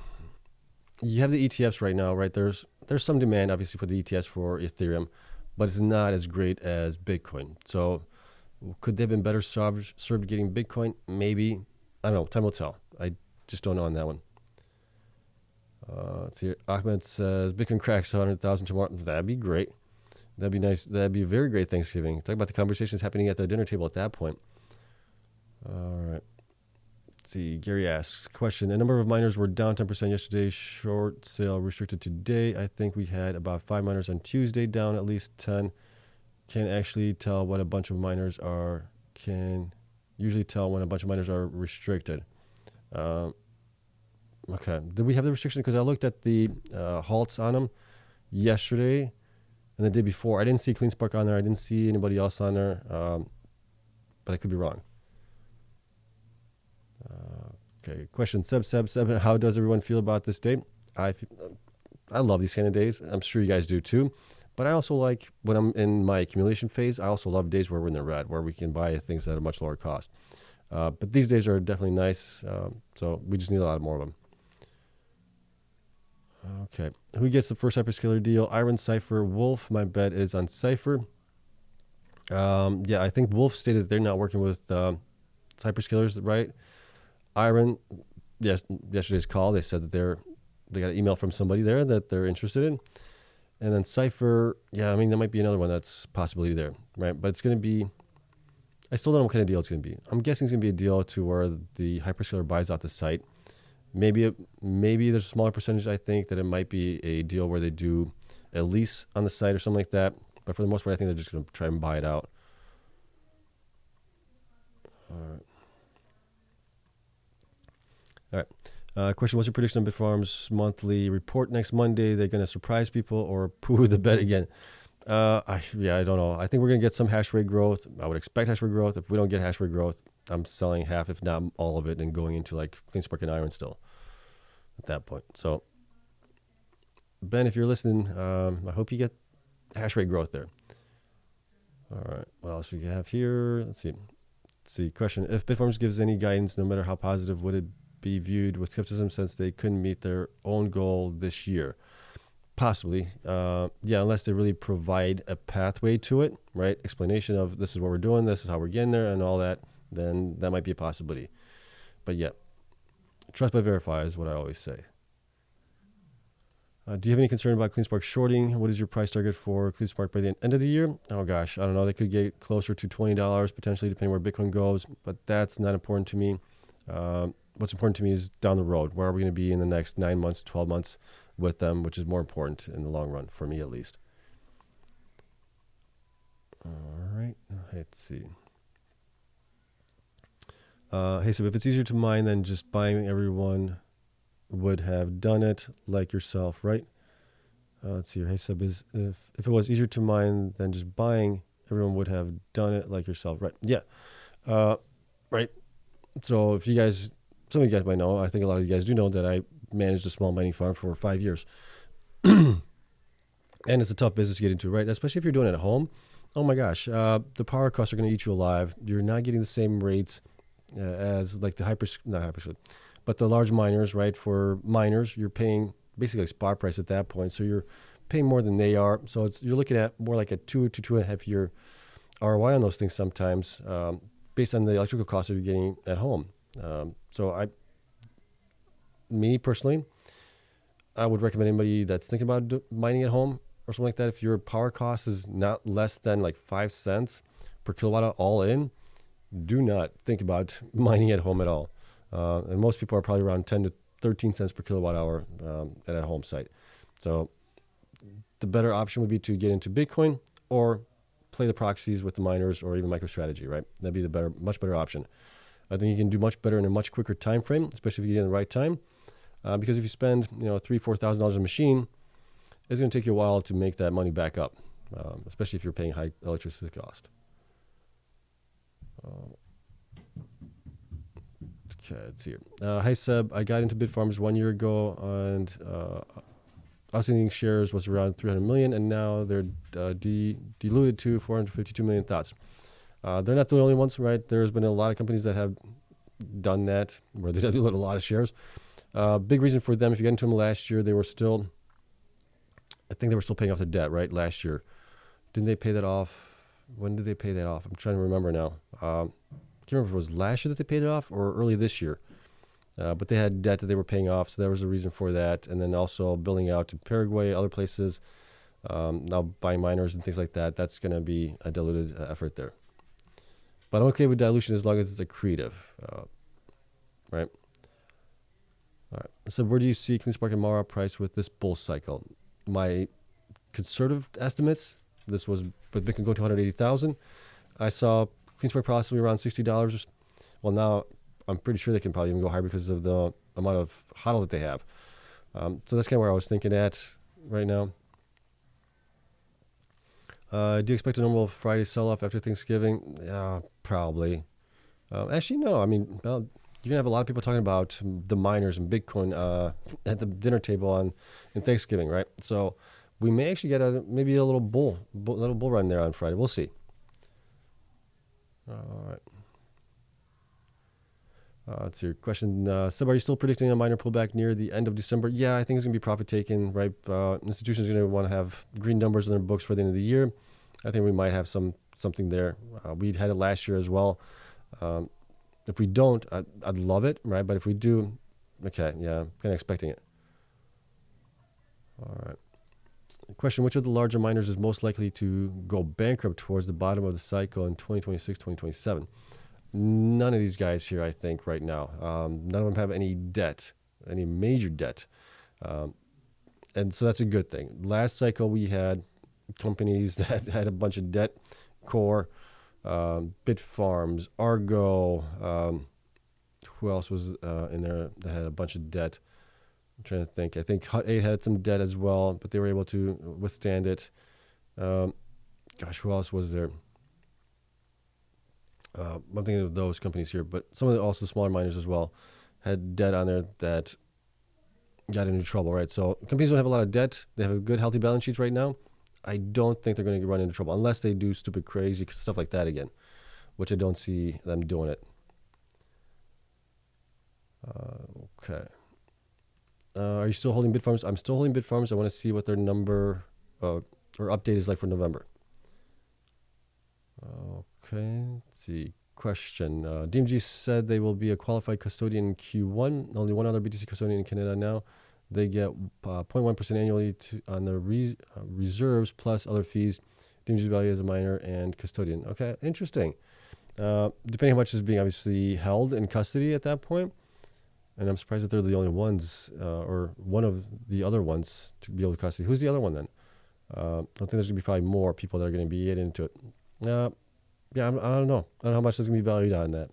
you have the ETFs right now, right? There's some demand, obviously, for the ETFs for Ethereum, but it's not as great as Bitcoin. So could they have been better served getting Bitcoin? Maybe. I don't know. Time will tell. I just don't know on that one. Let's see. Ahmed says, Bitcoin cracks 100,000 tomorrow. That'd be great. That'd be nice. That'd be a very great Thanksgiving. Talk about the conversations happening at the dinner table at that point. All right. Let's see. Gary asks, question. A number of miners were down 10% yesterday. Short sale restricted today. I think we had about 5 miners on Tuesday down at least 10. Can actually tell what a bunch of miners are. Can usually tell when a bunch of miners are restricted. Okay. Did we have the restriction? Because I looked at the halts on them yesterday and the day before. I didn't see Cleanspark on there. I didn't see anybody else on there. But I could be wrong. Okay. Question. Seb, how does everyone feel about this day? I love these kind of days. I'm sure you guys do too. But I also like, when I'm in my accumulation phase, I also love days where we're in the red, where we can buy things at a much lower cost. But these days are definitely nice. So we just need a lot more of them. Okay. Who gets the first hyperscaler deal? IREN, Cypher, Wolf. My bet is on Cypher. Yeah, I think Wolf stated that they're not working with hyperscalers, right? IREN, yes, yesterday's call, they said that they got an email from somebody there that they're interested in. And then Cypher, yeah, I mean, that might be another one that's possibly there, right? But it's going to be, I still don't know what kind of deal it's going to be. I'm guessing it's going to be a deal to where the hyperscaler buys out the site. Maybe there's a smaller percentage, I think, that it might be a deal where they do a lease on the site or something like that. But for the most part, I think they're just going to try and buy it out. All right. Question, what's your prediction on Bitfarms monthly report next Monday? They're going to surprise people or poo the bet again? I don't know. I think we're going to get some hash rate growth. I would expect hash rate growth. If we don't get hash rate growth, I'm selling half, if not all of it, and going into like Cleanspark and IREN still at that point. So, Ben, if you're listening, I hope you get hash rate growth there. All right. What else we have here? Let's see. Question. If Bitfarms gives any guidance, no matter how positive, would it be viewed with skepticism since they couldn't meet their own goal this year? Possibly. Yeah, unless they really provide a pathway to it, right? Explanation of this is what we're doing, this is how we're getting there, and all that. Then that might be a possibility. But yeah, trust but verify is what I always say. Do you have any concern about Cleanspark shorting? What is your price target for Cleanspark by the end of the year? Oh gosh, I don't know. They could get closer to $20 potentially, depending where Bitcoin goes. But that's not important to me. What's important to me is down the road. Where are we going to be in the next 9 months, 12 months with them, which is more important in the long run, for me at least. All right, let's see. Hey, so if it's easier to mine than just buying, everyone would have done it like yourself, right? Let's see here. Hey, Sub, if it was easier to mine than just buying, everyone would have done it like yourself, right? Yeah. Right. So if you guys, some of you guys might know, I think a lot of you guys do know that I managed a small mining farm for 5 years. And it's a tough business to get into, right? Especially if you're doing it at home. Oh my gosh, the power costs are going to eat you alive. You're not getting the same rates as like but the large miners, right? For miners, you're paying basically spot price at that point. So you're paying more than they are. So you're looking at more like a 2 to 2.5 year ROI on those things sometimes. based on the electrical costs that you're getting at home. Me personally, I would recommend anybody that's thinking about mining at home or something like that. If your power cost is not less than like 5 cents per kilowatt hour all in, do not think about mining at home at all. And most people are probably around 10 to 13 cents per kilowatt hour at a home site. So the better option would be to get into Bitcoin or play the proxies with the miners or even MicroStrategy, right? That'd be the much better option. I think you can do much better in a much quicker time frame, especially if you get in the right time. Because if you spend, $3,000-$4,000 on a machine, it's going to take you a while to make that money back up, especially if you're paying high electricity cost. Okay, let's see here. Hi Seb, I got into Bitfarms 1 year ago, and outstanding shares was around 300 million, and now they're diluted to 452 million thoughts. They're not the only ones, right? There's been a lot of companies that have done that, where they dilute a lot of shares. Big reason for them, if you got into them last year, I think they were still paying off their debt, right? Last year. Didn't they pay that off? When did they pay that off? I'm trying to remember now. I can't remember if it was last year that they paid it off or early this year. But they had debt that they were paying off, so there was a reason for that. And then also building out to Paraguay, other places, now buying miners and things like that. That's going to be a diluted effort there. But I'm okay with dilution as long as it's accretive, right? All right. So where do you see Cleanspark and Mara price with this bull cycle? My conservative estimates, this was with Bitcoin going to 180,000. I saw Cleanspark possibly around $60. Well, now I'm pretty sure they can probably even go higher because of the amount of HODL that they have. So that's kind of where I was thinking at right now. Do you expect a normal Friday sell-off after Thanksgiving? Yeah, probably. Actually, no. I mean, you're going to have a lot of people talking about the miners and Bitcoin at the dinner table in Thanksgiving, right? So we may actually get maybe a little bull run there on Friday. We'll see. All right. Let's see your question. Seb, are you still predicting a miner pullback near the end of December? Yeah, I think it's going to be profit taking, right? Institutions are going to want to have green numbers in their books for the end of the year. I think we might have something there. We had it last year as well. If we don't, I'd love it, right? But if we do, okay, yeah, I'm kind of expecting it. All right. Question, which of the larger miners is most likely to go bankrupt towards the bottom of the cycle in 2026, 2027? None of these guys here, I think, right now. None of them have any debt, any major debt. And so that's a good thing. Last cycle, we had companies that had a bunch of debt. CORZ, Bitfarms, Argo. Who else was in there that had a bunch of debt? I'm trying to think. I think Hut 8 had some debt as well, but they were able to withstand it. Gosh, who else was there? I'm thinking of those companies here, but some of the also smaller miners as well had debt on there that got into trouble, right? So companies don't have a lot of debt. They have a good, healthy balance sheets right now. I don't think they're going to run into trouble unless they do stupid, crazy stuff like that again, which I don't see them doing it. Okay. Are you still holding Bitfarms? I'm still holding Bitfarms. I want to see what their number or update is like for November. Okay, let's see. Question. DMG said they will be a qualified custodian in Q1. Only one other BTC custodian in Canada now. They get 0.1% annually on their reserves plus other fees. DMG's value as a miner and custodian. Okay, interesting. Depending on how much is being obviously held in custody at that point. And I'm surprised that they're the only ones or one of the other ones to be able to custody. Who's the other one then? I think there's going to be probably more people that are going to be into it. Yeah, I don't know. I don't know how much is going to be valued on that.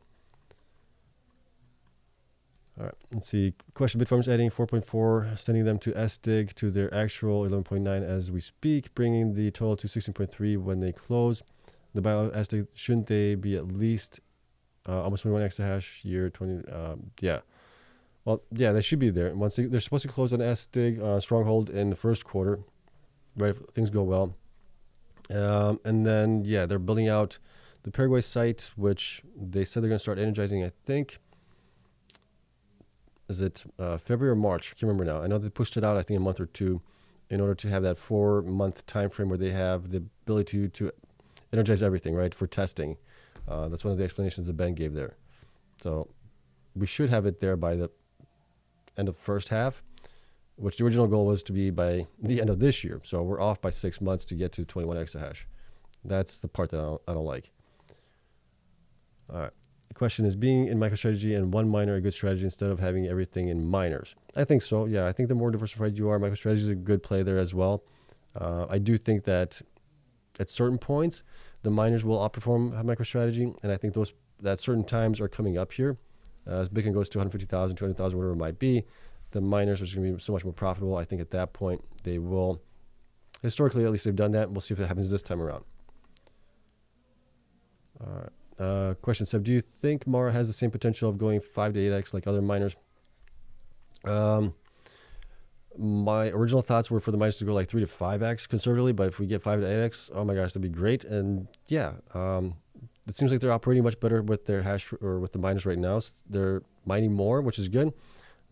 All right, let's see. Question, Bitfarms adding 4.4, sending them to SDIG to their actual 11.9 as we speak, bringing the total to 16.3 when they close. The bio SDIG, shouldn't they be at least almost 21 exahash year 20? Yeah. Well, yeah, they should be there. Once they're supposed to close on SDIG Stronghold in the first quarter, right? If things go well. And then, yeah, they're building out the Paraguay site, which they said they're going to start energizing, I think. Is it February or March? I can't remember now. I know they pushed it out, I think, a month or two in order to have that 4-month time frame where they have the ability to energize everything, right, for testing. That's one of the explanations that Ben gave there. So we should have it there by the end of the first half, which the original goal was to be by the end of this year. So we're off by 6 months to get to 21 exahash. That's the part that I don't like. All right. The question is, being in MicroStrategy and one miner a good strategy instead of having everything in miners? I think so. Yeah, I think the more diversified you are, MicroStrategy is a good play there as well. I do think that at certain points, the miners will outperform MicroStrategy, and I think those that certain times are coming up here. As Bitcoin goes to 150,000, 200,000, whatever it might be, the miners are just going to be so much more profitable. I think at that point they will, historically at least they've done that. We'll see if it happens this time around. All right. Question 7, do you think Mara has the same potential of going 5 to 8x like other miners? My original thoughts were for the miners to go like 3 to 5x conservatively, but if we get 5 to 8x, oh my gosh, that'd be great. And yeah, it seems like they're operating much better with their hash or with the miners right now. So they're mining more, which is good.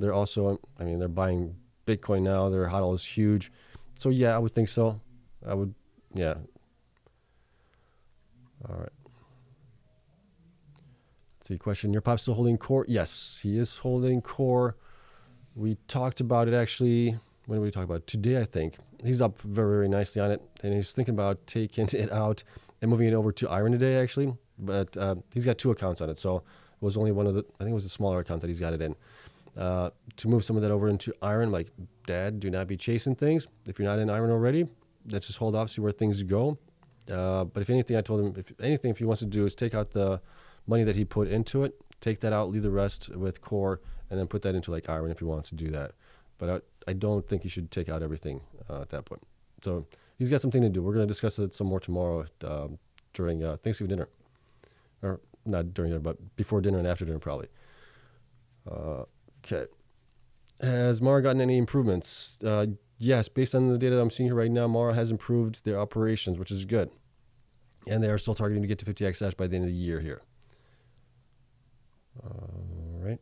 They're also, I mean, they're buying Bitcoin now. Their HODL is huge. So yeah, I would think so. I would, yeah. All right. Let's see, question. Your pop's still holding core? Yes, he is holding core. We talked about it actually. When did we talk about it? Today, I think. He's up very, very nicely on it. And he's thinking about taking it out and moving it over to IREN today, actually. But he's got 2 accounts on it. So it was only one of the, I think it was a smaller account that he's got it in. To move some of that over into IREN, like, Dad, do not be chasing things. If you're not in IREN already, let's just hold off, see where things go. But if anything, I told him, if he wants to do is take out the money that he put into it, take that out, leave the rest with core, and then put that into like IREN if he wants to do that. But I don't think he should take out everything at that point. So he's got something to do. We're going to discuss it some more tomorrow during Thanksgiving dinner. Or not during dinner, but before dinner and after dinner probably. Okay. Has Mara gotten any improvements? Yes, based on the data that I'm seeing here right now, Mara has improved their operations, which is good. And they are still targeting to get to 50 exahash by the end of the year here. All right.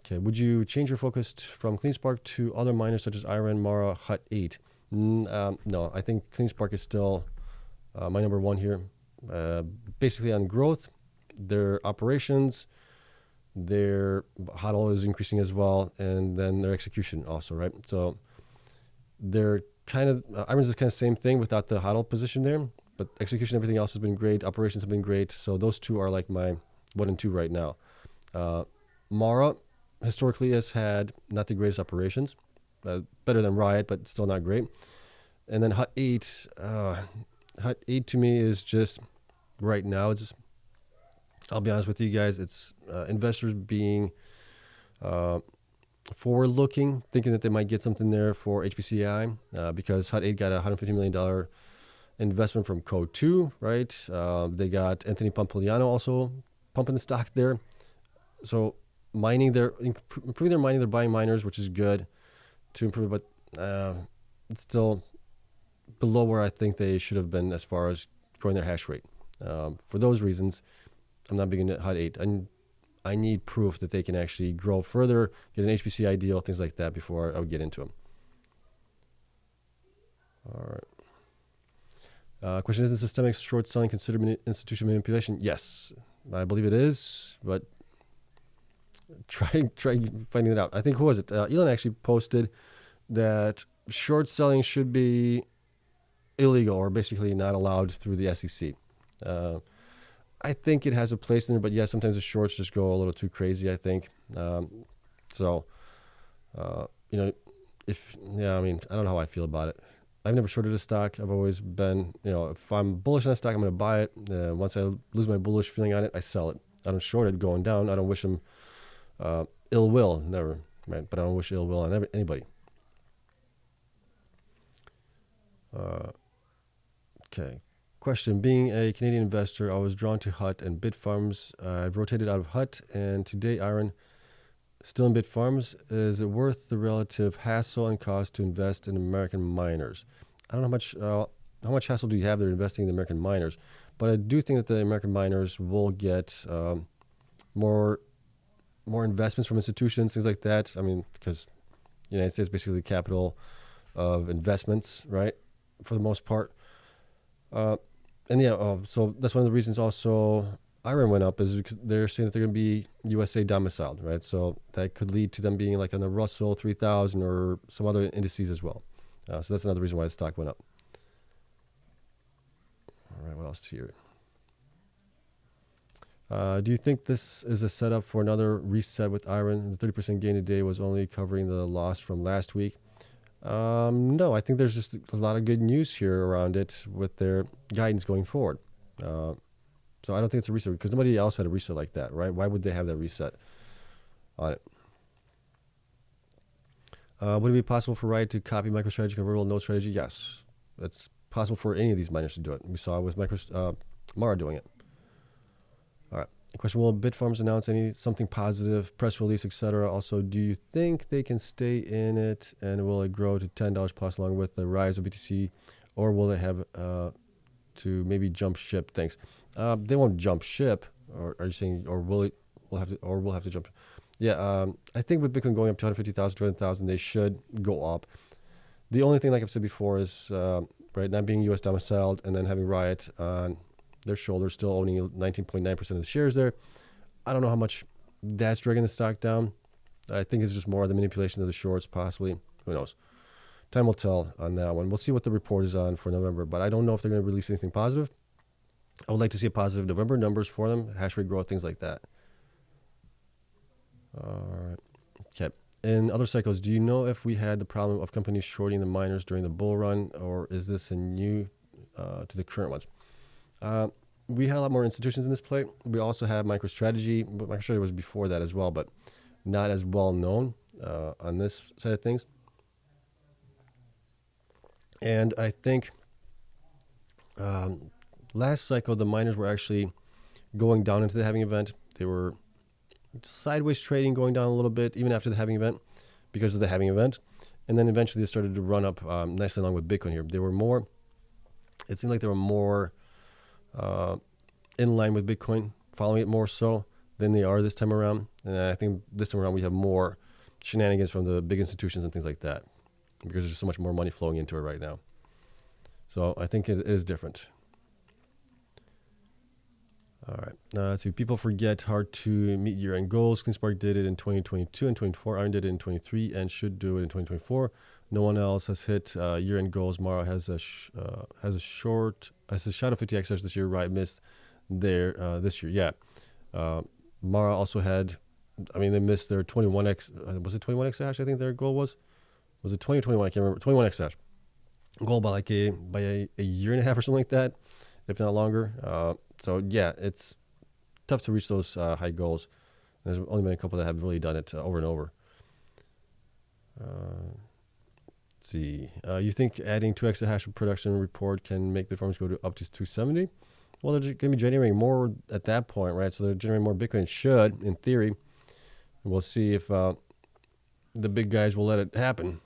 Okay, would you change your focus from Cleanspark to other miners such as IREN, Mara, Hut 8? No, I think Cleanspark is still my number one here. Basically on growth, their operations, their HODL is increasing as well, and then their execution also, right? So they're kind of, IREN is kind of the same thing without the HODL position there, but execution, everything else has been great. Operations have been great. So those two are like my 1 and 2 right now. Mara historically has had not the greatest operations, better than Riot, but still not great. And then Hut 8, Hut 8 to me is just right now. It's just, I'll be honest with you guys. It's investors being forward-looking, thinking that they might get something there for HPCI because Hut 8 got a $150 million investment from Code 2, right? They got Anthony Pompliano also pumping the stock there. So improving their mining, they're buying miners, which is good to improve, but it's still below where I think they should have been as far as growing their hash rate. For those reasons, I'm not big into Hut 8. I need proof that they can actually grow further, get an HPCI deal, things like that before I would get into them. All right. Question, is systemic short selling considered institutional manipulation? Yes, I believe it is, but try finding it out. I think, who was it? Elon actually posted that short selling should be illegal or basically not allowed through the SEC. I think it has a place in there, but yeah, sometimes the shorts just go a little too crazy, I think. You know, I mean, I don't know how I feel about it. I've never shorted a stock. I've always been, you know, if I'm bullish on a stock, I'm going to buy it. Once I lose my bullish feeling on it, I sell it. I don't short it going down. I don't wish them ill will, never, right? But I don't wish ill will on anybody. Okay. Question, being a Canadian investor, I was drawn to Hut and Bitfarms. I've rotated out of Hut, and today IREN still in Bitfarms. Is it worth the relative hassle and cost to invest in American miners? I don't know how much hassle do you have there investing in the American miners, but I do think that the American miners will get more investments from institutions, things like that. I mean, because the United States is basically the capital of investments, right, for the most part. And yeah, so that's one of the reasons also IREN went up is because they're saying that they're going to be USA domiciled, right? So that could lead to them being like on the Russell 3000 or some other indices as well. So that's another reason why the stock went up. All right, what else here? Do you think this is a setup for another reset with IREN? The 30% gain today was only covering the loss from last week. No, I think there's just a lot of good news here around it with their guidance going forward. So I don't think it's a reset because nobody else had a reset like that, right? Why would they have that reset on it? Would it be possible for Riot to copy MicroStrategy convertible node strategy? Yes, it's possible for any of these miners to do it. We saw with Mara doing it. All right. Question: will Bitfarms announce something positive, press release, etc.? Also, do you think they can stay in it, and will it grow to $10 plus along with the rise of BTC, or will it have to maybe jump ship? Thanks. They won't jump ship, or are you saying, or we'll have to jump? Yeah, I think with Bitcoin going up to 150,000, 200,000, they should go up. The only thing, like I've said before, is right, not being U.S. domiciled and then having Riot on their shoulders, still owning 19.9% of the shares there. I don't know how much that's dragging the stock down. I think it's just more the manipulation of the shorts, possibly. Who knows? Time will tell on that one. We'll see what the report is on for November, but I don't know if they're going to release anything positive. I would like to see a positive November numbers for them, hash rate growth, things like that. All right. Okay. In other cycles, do you know if we had the problem of companies shorting the miners during the bull run, or is this a new to the current ones? We had a lot more institutions in this play. We also had MicroStrategy, but MicroStrategy was before that as well, but not as well known on this side of things. And I think last cycle, the miners were actually going down into the halving event. They were sideways trading, going down a little bit, even after the halving event, because of the halving event. And then eventually they started to run up nicely along with Bitcoin here. They were more, it seemed like they were more in line with Bitcoin, following it more so than they are this time around. And I think this time around we have more shenanigans from the big institutions and things like that, because there's so much more money flowing into it right now. So I think it is different. All right. Let's see. People forget hard to meet year-end goals. Cleanspark did it in 2022 and 24. IREN did it in 23 and should do it in 2024. No one else has hit year-end goals. Mara has a shot of 50x this year. Riot missed there this year. Yeah. Mara also had, they missed their 21x. Was it 21x hash? I think their goal was. Was it 20 or 21? I can't remember. 21x hash goal by a year and a half or something like that, if not longer. So yeah, it's tough to reach those high goals. There's only been a couple that have really done it over and over. Let's see. You think adding 2 exahash of production report can make Bitfarms go to up to 270? Well, they're going to be generating more at that point, right? So they're generating more Bitcoin. It should, in theory. We'll see if the big guys will let it happen.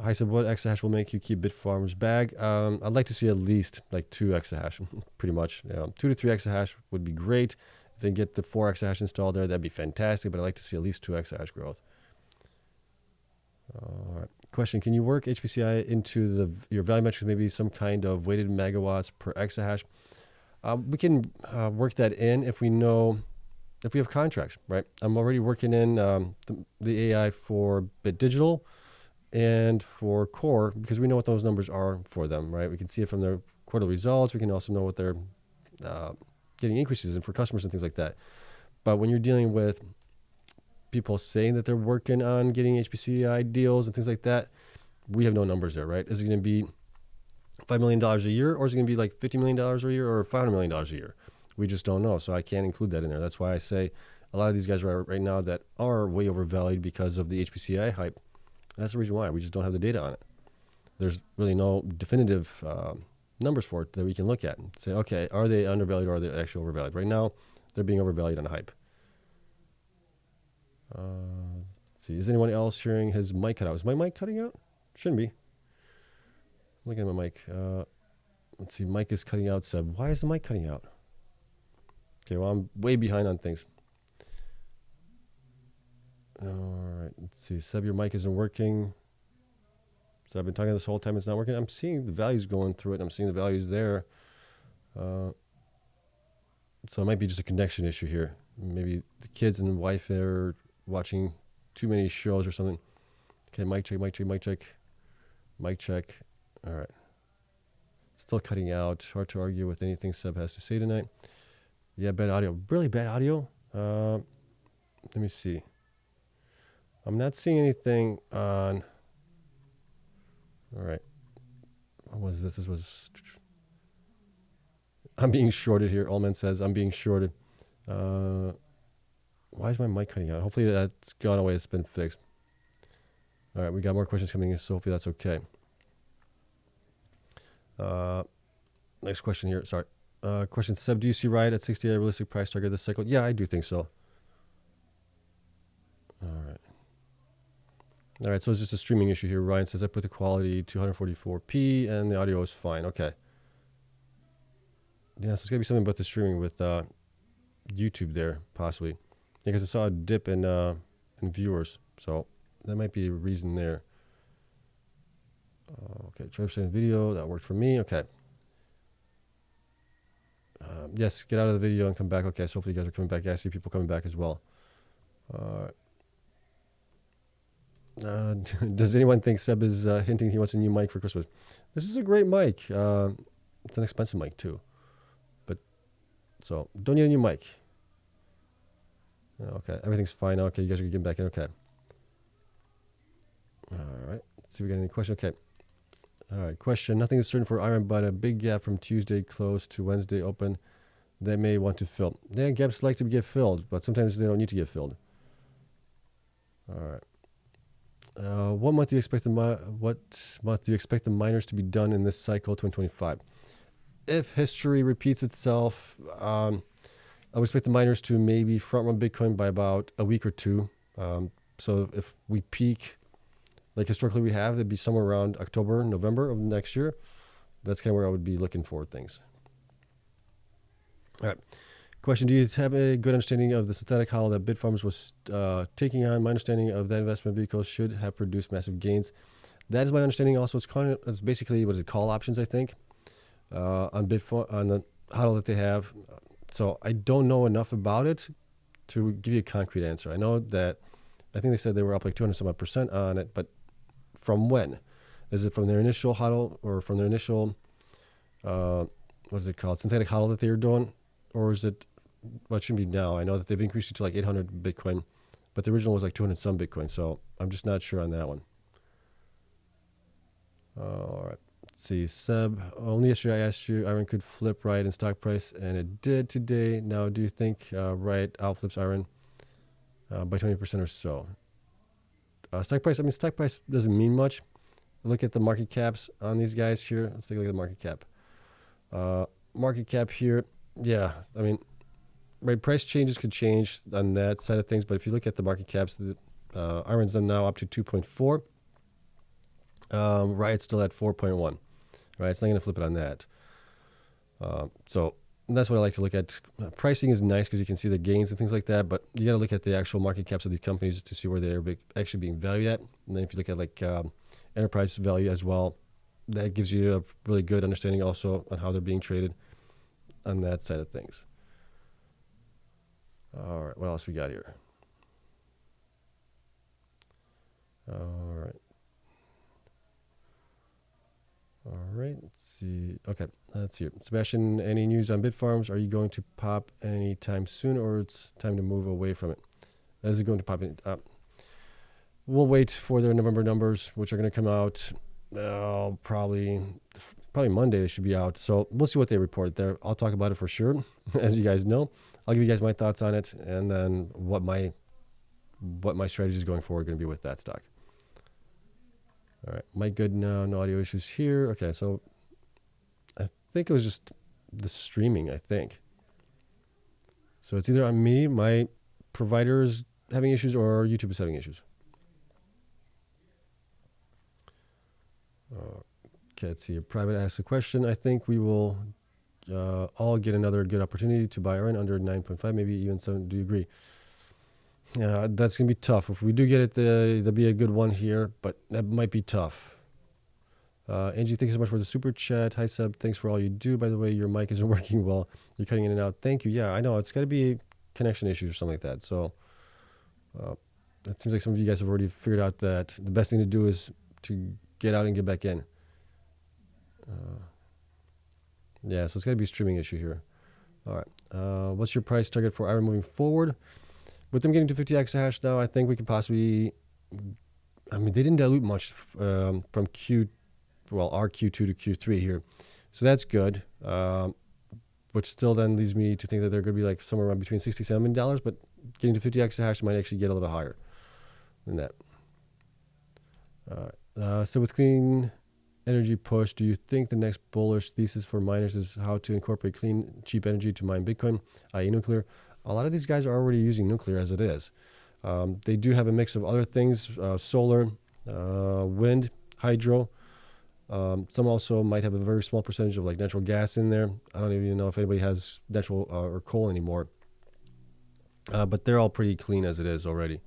I said, what exahash will make you keep Bitfarms bag? I'd like to see at least like 2 exahash, pretty much. 2 to 3 exahash would be great. If they get the 4 exahash installed there, that'd be fantastic. But I'd like to see at least 2 exahash growth. All right. Question: can you work HPCI into your value metrics? Maybe some kind of weighted megawatts per exahash. We can work that in if we have contracts, right? I'm already working in the AI for BitDigital and for Core, because we know what those numbers are for them, right? We can see it from their quarterly results. We can also know what they're getting increases in for customers and things like that. But when you're dealing with people saying that they're working on getting HPCI deals and things like that, we have no numbers there, right? Is it going to be $5 million a year, or is it going to be like $50 million a year, or $500 million a year? We just don't know, so I can't include that in there. That's why I say a lot of these guys right now that are way overvalued because of the HPCI hype. And that's the reason why. We just don't have the data on it. There's really no definitive numbers for it that we can look at and say, okay, are they undervalued or are they actually overvalued? Right now, they're being overvalued on hype. Let's see, is anyone else hearing his mic cut out? Is my mic cutting out? Shouldn't be. I'm looking at my mic. Let's see, mic is cutting out, Seb. Why is the mic cutting out? Okay, well, I'm way behind on things. All right, let's see. Seb, your mic isn't working. So I've been talking this whole time. It's not working. I'm seeing the values going through it. I'm seeing the values there. So it might be just a connection issue here. Maybe the kids and the wife are watching too many shows or something. Okay, mic check, mic check, mic check. Mic check. All right. Still cutting out. Hard to argue with anything Seb has to say tonight. Yeah, bad audio. Really bad audio? Let me see. I'm not seeing anything on... All right. What was this? This was... I'm being shorted here. Allman says I'm being shorted. Why is my mic cutting out? Hopefully that's gone away. It's been fixed. All right, we got more questions coming in, so hopefully that's okay. Next question here. Sorry. Question 7. Do you see Riot at 60 a realistic price target this cycle? Yeah, I do think so. All right. All right, so it's just a streaming issue here. Ryan says I put the quality to 144p and the audio is fine. Okay. Yeah, so it's got to be something about the streaming with YouTube there, possibly. Because I saw a dip in viewers, so that might be a reason there. Okay, try to send video. That worked for me. Okay. Yes, get out of the video and come back. Okay, so hopefully you guys are coming back. Yeah, I see people coming back as well. Does anyone think Seb is hinting he wants a new mic for Christmas? This is a great mic. It's an expensive mic too. But, so, don't need a new mic. Okay, everything's fine. Okay, you guys are getting back in. Okay. All right. Let's see if we got any question. Okay. All right. Question. Nothing is certain for IREN, but a big gap from Tuesday close to Wednesday open. They may want to fill. Yeah, gaps like to get filled, but sometimes they don't need to get filled. All right. What month do you expect the miners to be done in this cycle, 2025? If history repeats itself, I would expect the miners to maybe front run Bitcoin by about a week or two. So if we peak, like historically we have, it'd be somewhere around October, November of next year. That's kind of where I would be looking for things. All right. Question, do you have a good understanding of the synthetic HODL that Bitfarms was taking on? My understanding of that investment vehicle should have produced massive gains. That is my understanding also. It's basically, what is it, call options, I think, on Bitfarms, on the HODL that they have. So I don't know enough about it to give you a concrete answer. I know that, I think they said they were up like 200 some odd % on it, but from when? Is it from their initial HODL or from their initial, what is it called, synthetic HODL that they were doing? Or is it, well, it shouldn't be now. I know that they've increased it to like 800 Bitcoin, but the original was like 200 some Bitcoin. So I'm just not sure on that one. All right. Let's see. Seb, only yesterday I asked you, IREN could flip Riot in stock price, and it did today. Now, do you think Riot outflips IREN by 20% or so? Stock price, I mean, stock price doesn't mean much. Look at the market caps on these guys here. Let's take a look at the market cap. Market cap here. Yeah, I mean, right, price changes could change on that side of things, but if you look at the market caps, the IREN's now up to 2.4. Riot's still at 4.1. Right, it's not going to flip it on that. So that's what I like to look at. Pricing is nice because you can see the gains and things like that, but you got to look at the actual market caps of these companies to see where they're actually being valued at. And then if you look at like enterprise value as well, that gives you a really good understanding also on how they're being traded on that side of things. All right, what else we got here? All right. All right, let's see. Okay, let's see. Sebastian, any news on Bitfarms? Are you going to pop anytime soon, or it's time to move away from it? Is it going to pop in? We'll wait for their November numbers, which are going to come out probably Monday. They should be out. So we'll see what they report there. I'll talk about it for sure, as you guys know. I'll give you guys my thoughts on it, and then what my strategy is going forward going to be with that stock. All right, mic good now, no audio issues here. Okay, so I think it was just the streaming, I think. So it's either on me, my provider is having issues, or YouTube is having issues. Okay, let's see. A private asks a question. I think we will all get another good opportunity to buy IREN under 9.5, maybe even 7. Do you agree? Yeah, that's going to be tough. If we do get it, there'll be a good one here, but that might be tough. Angie, thank you so much for the super chat. Hi, Seb. Thanks for all you do. By the way, your mic isn't working well. You're cutting in and out. Thank you. Yeah, I know. It's got to be connection issues or something like that. So it seems like some of you guys have already figured out that the best thing to do is to get out and get back in. Yeah, so it's got to be a streaming issue here. All right. What's your price target for IREN moving forward? With them getting to 50 exahash now, I think we could possibly... I mean, they didn't dilute much from our Q2 to Q3 here. So that's good. Which still then leads me to think that they're going to be like somewhere around between $67, but getting to 50 exahash might actually get a little higher than that. All right. So with clean energy push, do you think the next bullish thesis for miners is how to incorporate clean, cheap energy to mine Bitcoin, i.e. nuclear? A lot of these guys are already using nuclear as it is. They do have a mix of other things, solar, wind, hydro. Some also might have a very small percentage of like natural gas in there. I don't even know if anybody has natural or coal anymore. But they're all pretty clean as it is already.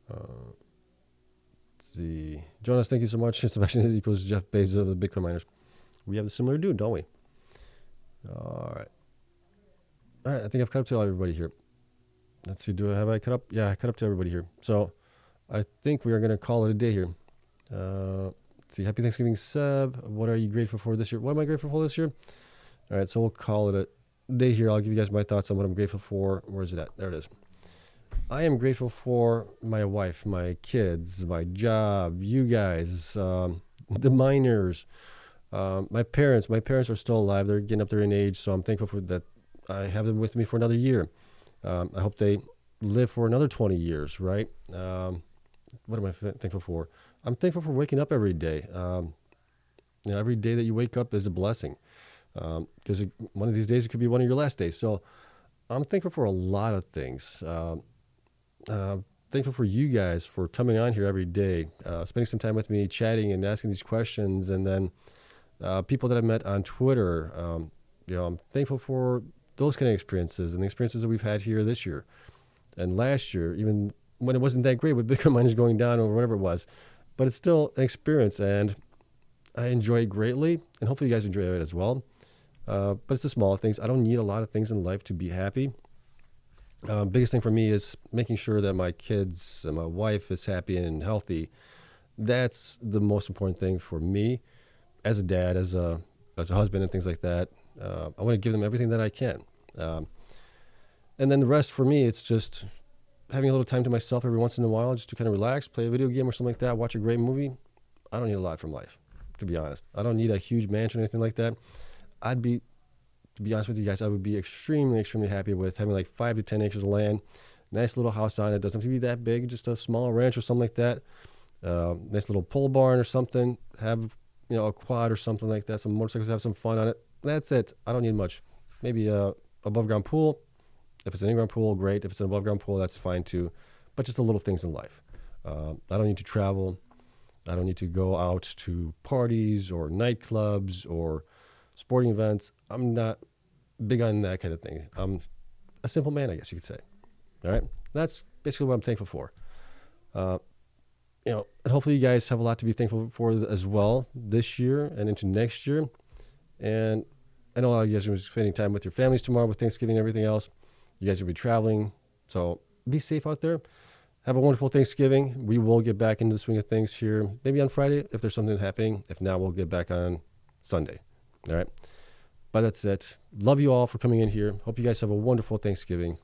Let's see. Jonas, thank you so much. Sebastian equals Jeff Bezos of the Bitcoin miners. We have a similar dude, don't we? All right. All right, I think I've cut up to everybody here. Let's see, have I cut up? Yeah, I cut up to everybody here. So I think we are going to call it a day here. Let's see, happy Thanksgiving, Seb. What are you grateful for this year? What am I grateful for this year? All right, so we'll call it a day here. I'll give you guys my thoughts on what I'm grateful for. Where is it at? There it is. I am grateful for my wife, my kids, my job, you guys, the miners, my parents. My parents are still alive. They're getting up there in age, so I'm thankful for that. I have them with me for another year. I hope they live for another 20 years, right? What am I thankful for? I'm thankful for waking up every day. Every day that you wake up is a blessing, because one of these days it could be one of your last days. So I'm thankful for a lot of things. Thankful for you guys for coming on here every day, spending some time with me, chatting and asking these questions, and then people that I've met on Twitter. I'm thankful for those kind of experiences and the experiences that we've had here this year and last year, even when it wasn't that great with Bitcoin miners going down or whatever it was. But it's still an experience, and I enjoy it greatly, and hopefully you guys enjoy it as well. But it's the small things. I don't need a lot of things in life to be happy. Biggest thing for me is making sure that my kids and my wife is happy and healthy. That's the most important thing for me as a dad, as a husband and things like that. I want to give them everything that I can. And then the rest for me, it's just having a little time to myself every once in a while, just to kind of relax, play a video game or something like that, watch a great movie. I don't need a lot from life, to be honest. I don't need a huge mansion or anything like that. To be honest with you guys, I would be extremely, extremely happy with having like 5 to 10 acres of land, nice little house on it. Doesn't have to be that big, just a small ranch or something like that. Nice little pole barn or something. Have, a quad or something like that. Some motorcycles, have some fun on it. That's it. I don't need much. Maybe a above ground pool. If it's an in-ground pool, great. If it's an above ground pool, that's fine too. But just the little things in life. I don't need to travel. I don't need to go out to parties or nightclubs or sporting events. I'm not big on that kind of thing. I'm a simple man, I guess you could say. All right. That's basically what I'm thankful for. And hopefully you guys have a lot to be thankful for as well this year and into next year. And I know a lot of you guys are going to be spending time with your families tomorrow with Thanksgiving and everything else. You guys will be traveling. So be safe out there. Have a wonderful Thanksgiving. We will get back into the swing of things here, maybe on Friday if there's something happening. If not, we'll get back on Sunday. All right. But that's it. Love you all for coming in here. Hope you guys have a wonderful Thanksgiving.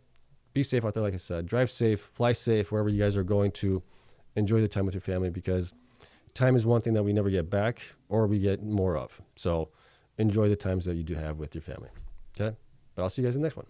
Be safe out there, like I said. Drive safe, fly safe, wherever you guys are going to. Enjoy the time with your family, because time is one thing that we never get back or we get more of. So enjoy the times that you do have with your family. Okay? But I'll see you guys in the next one.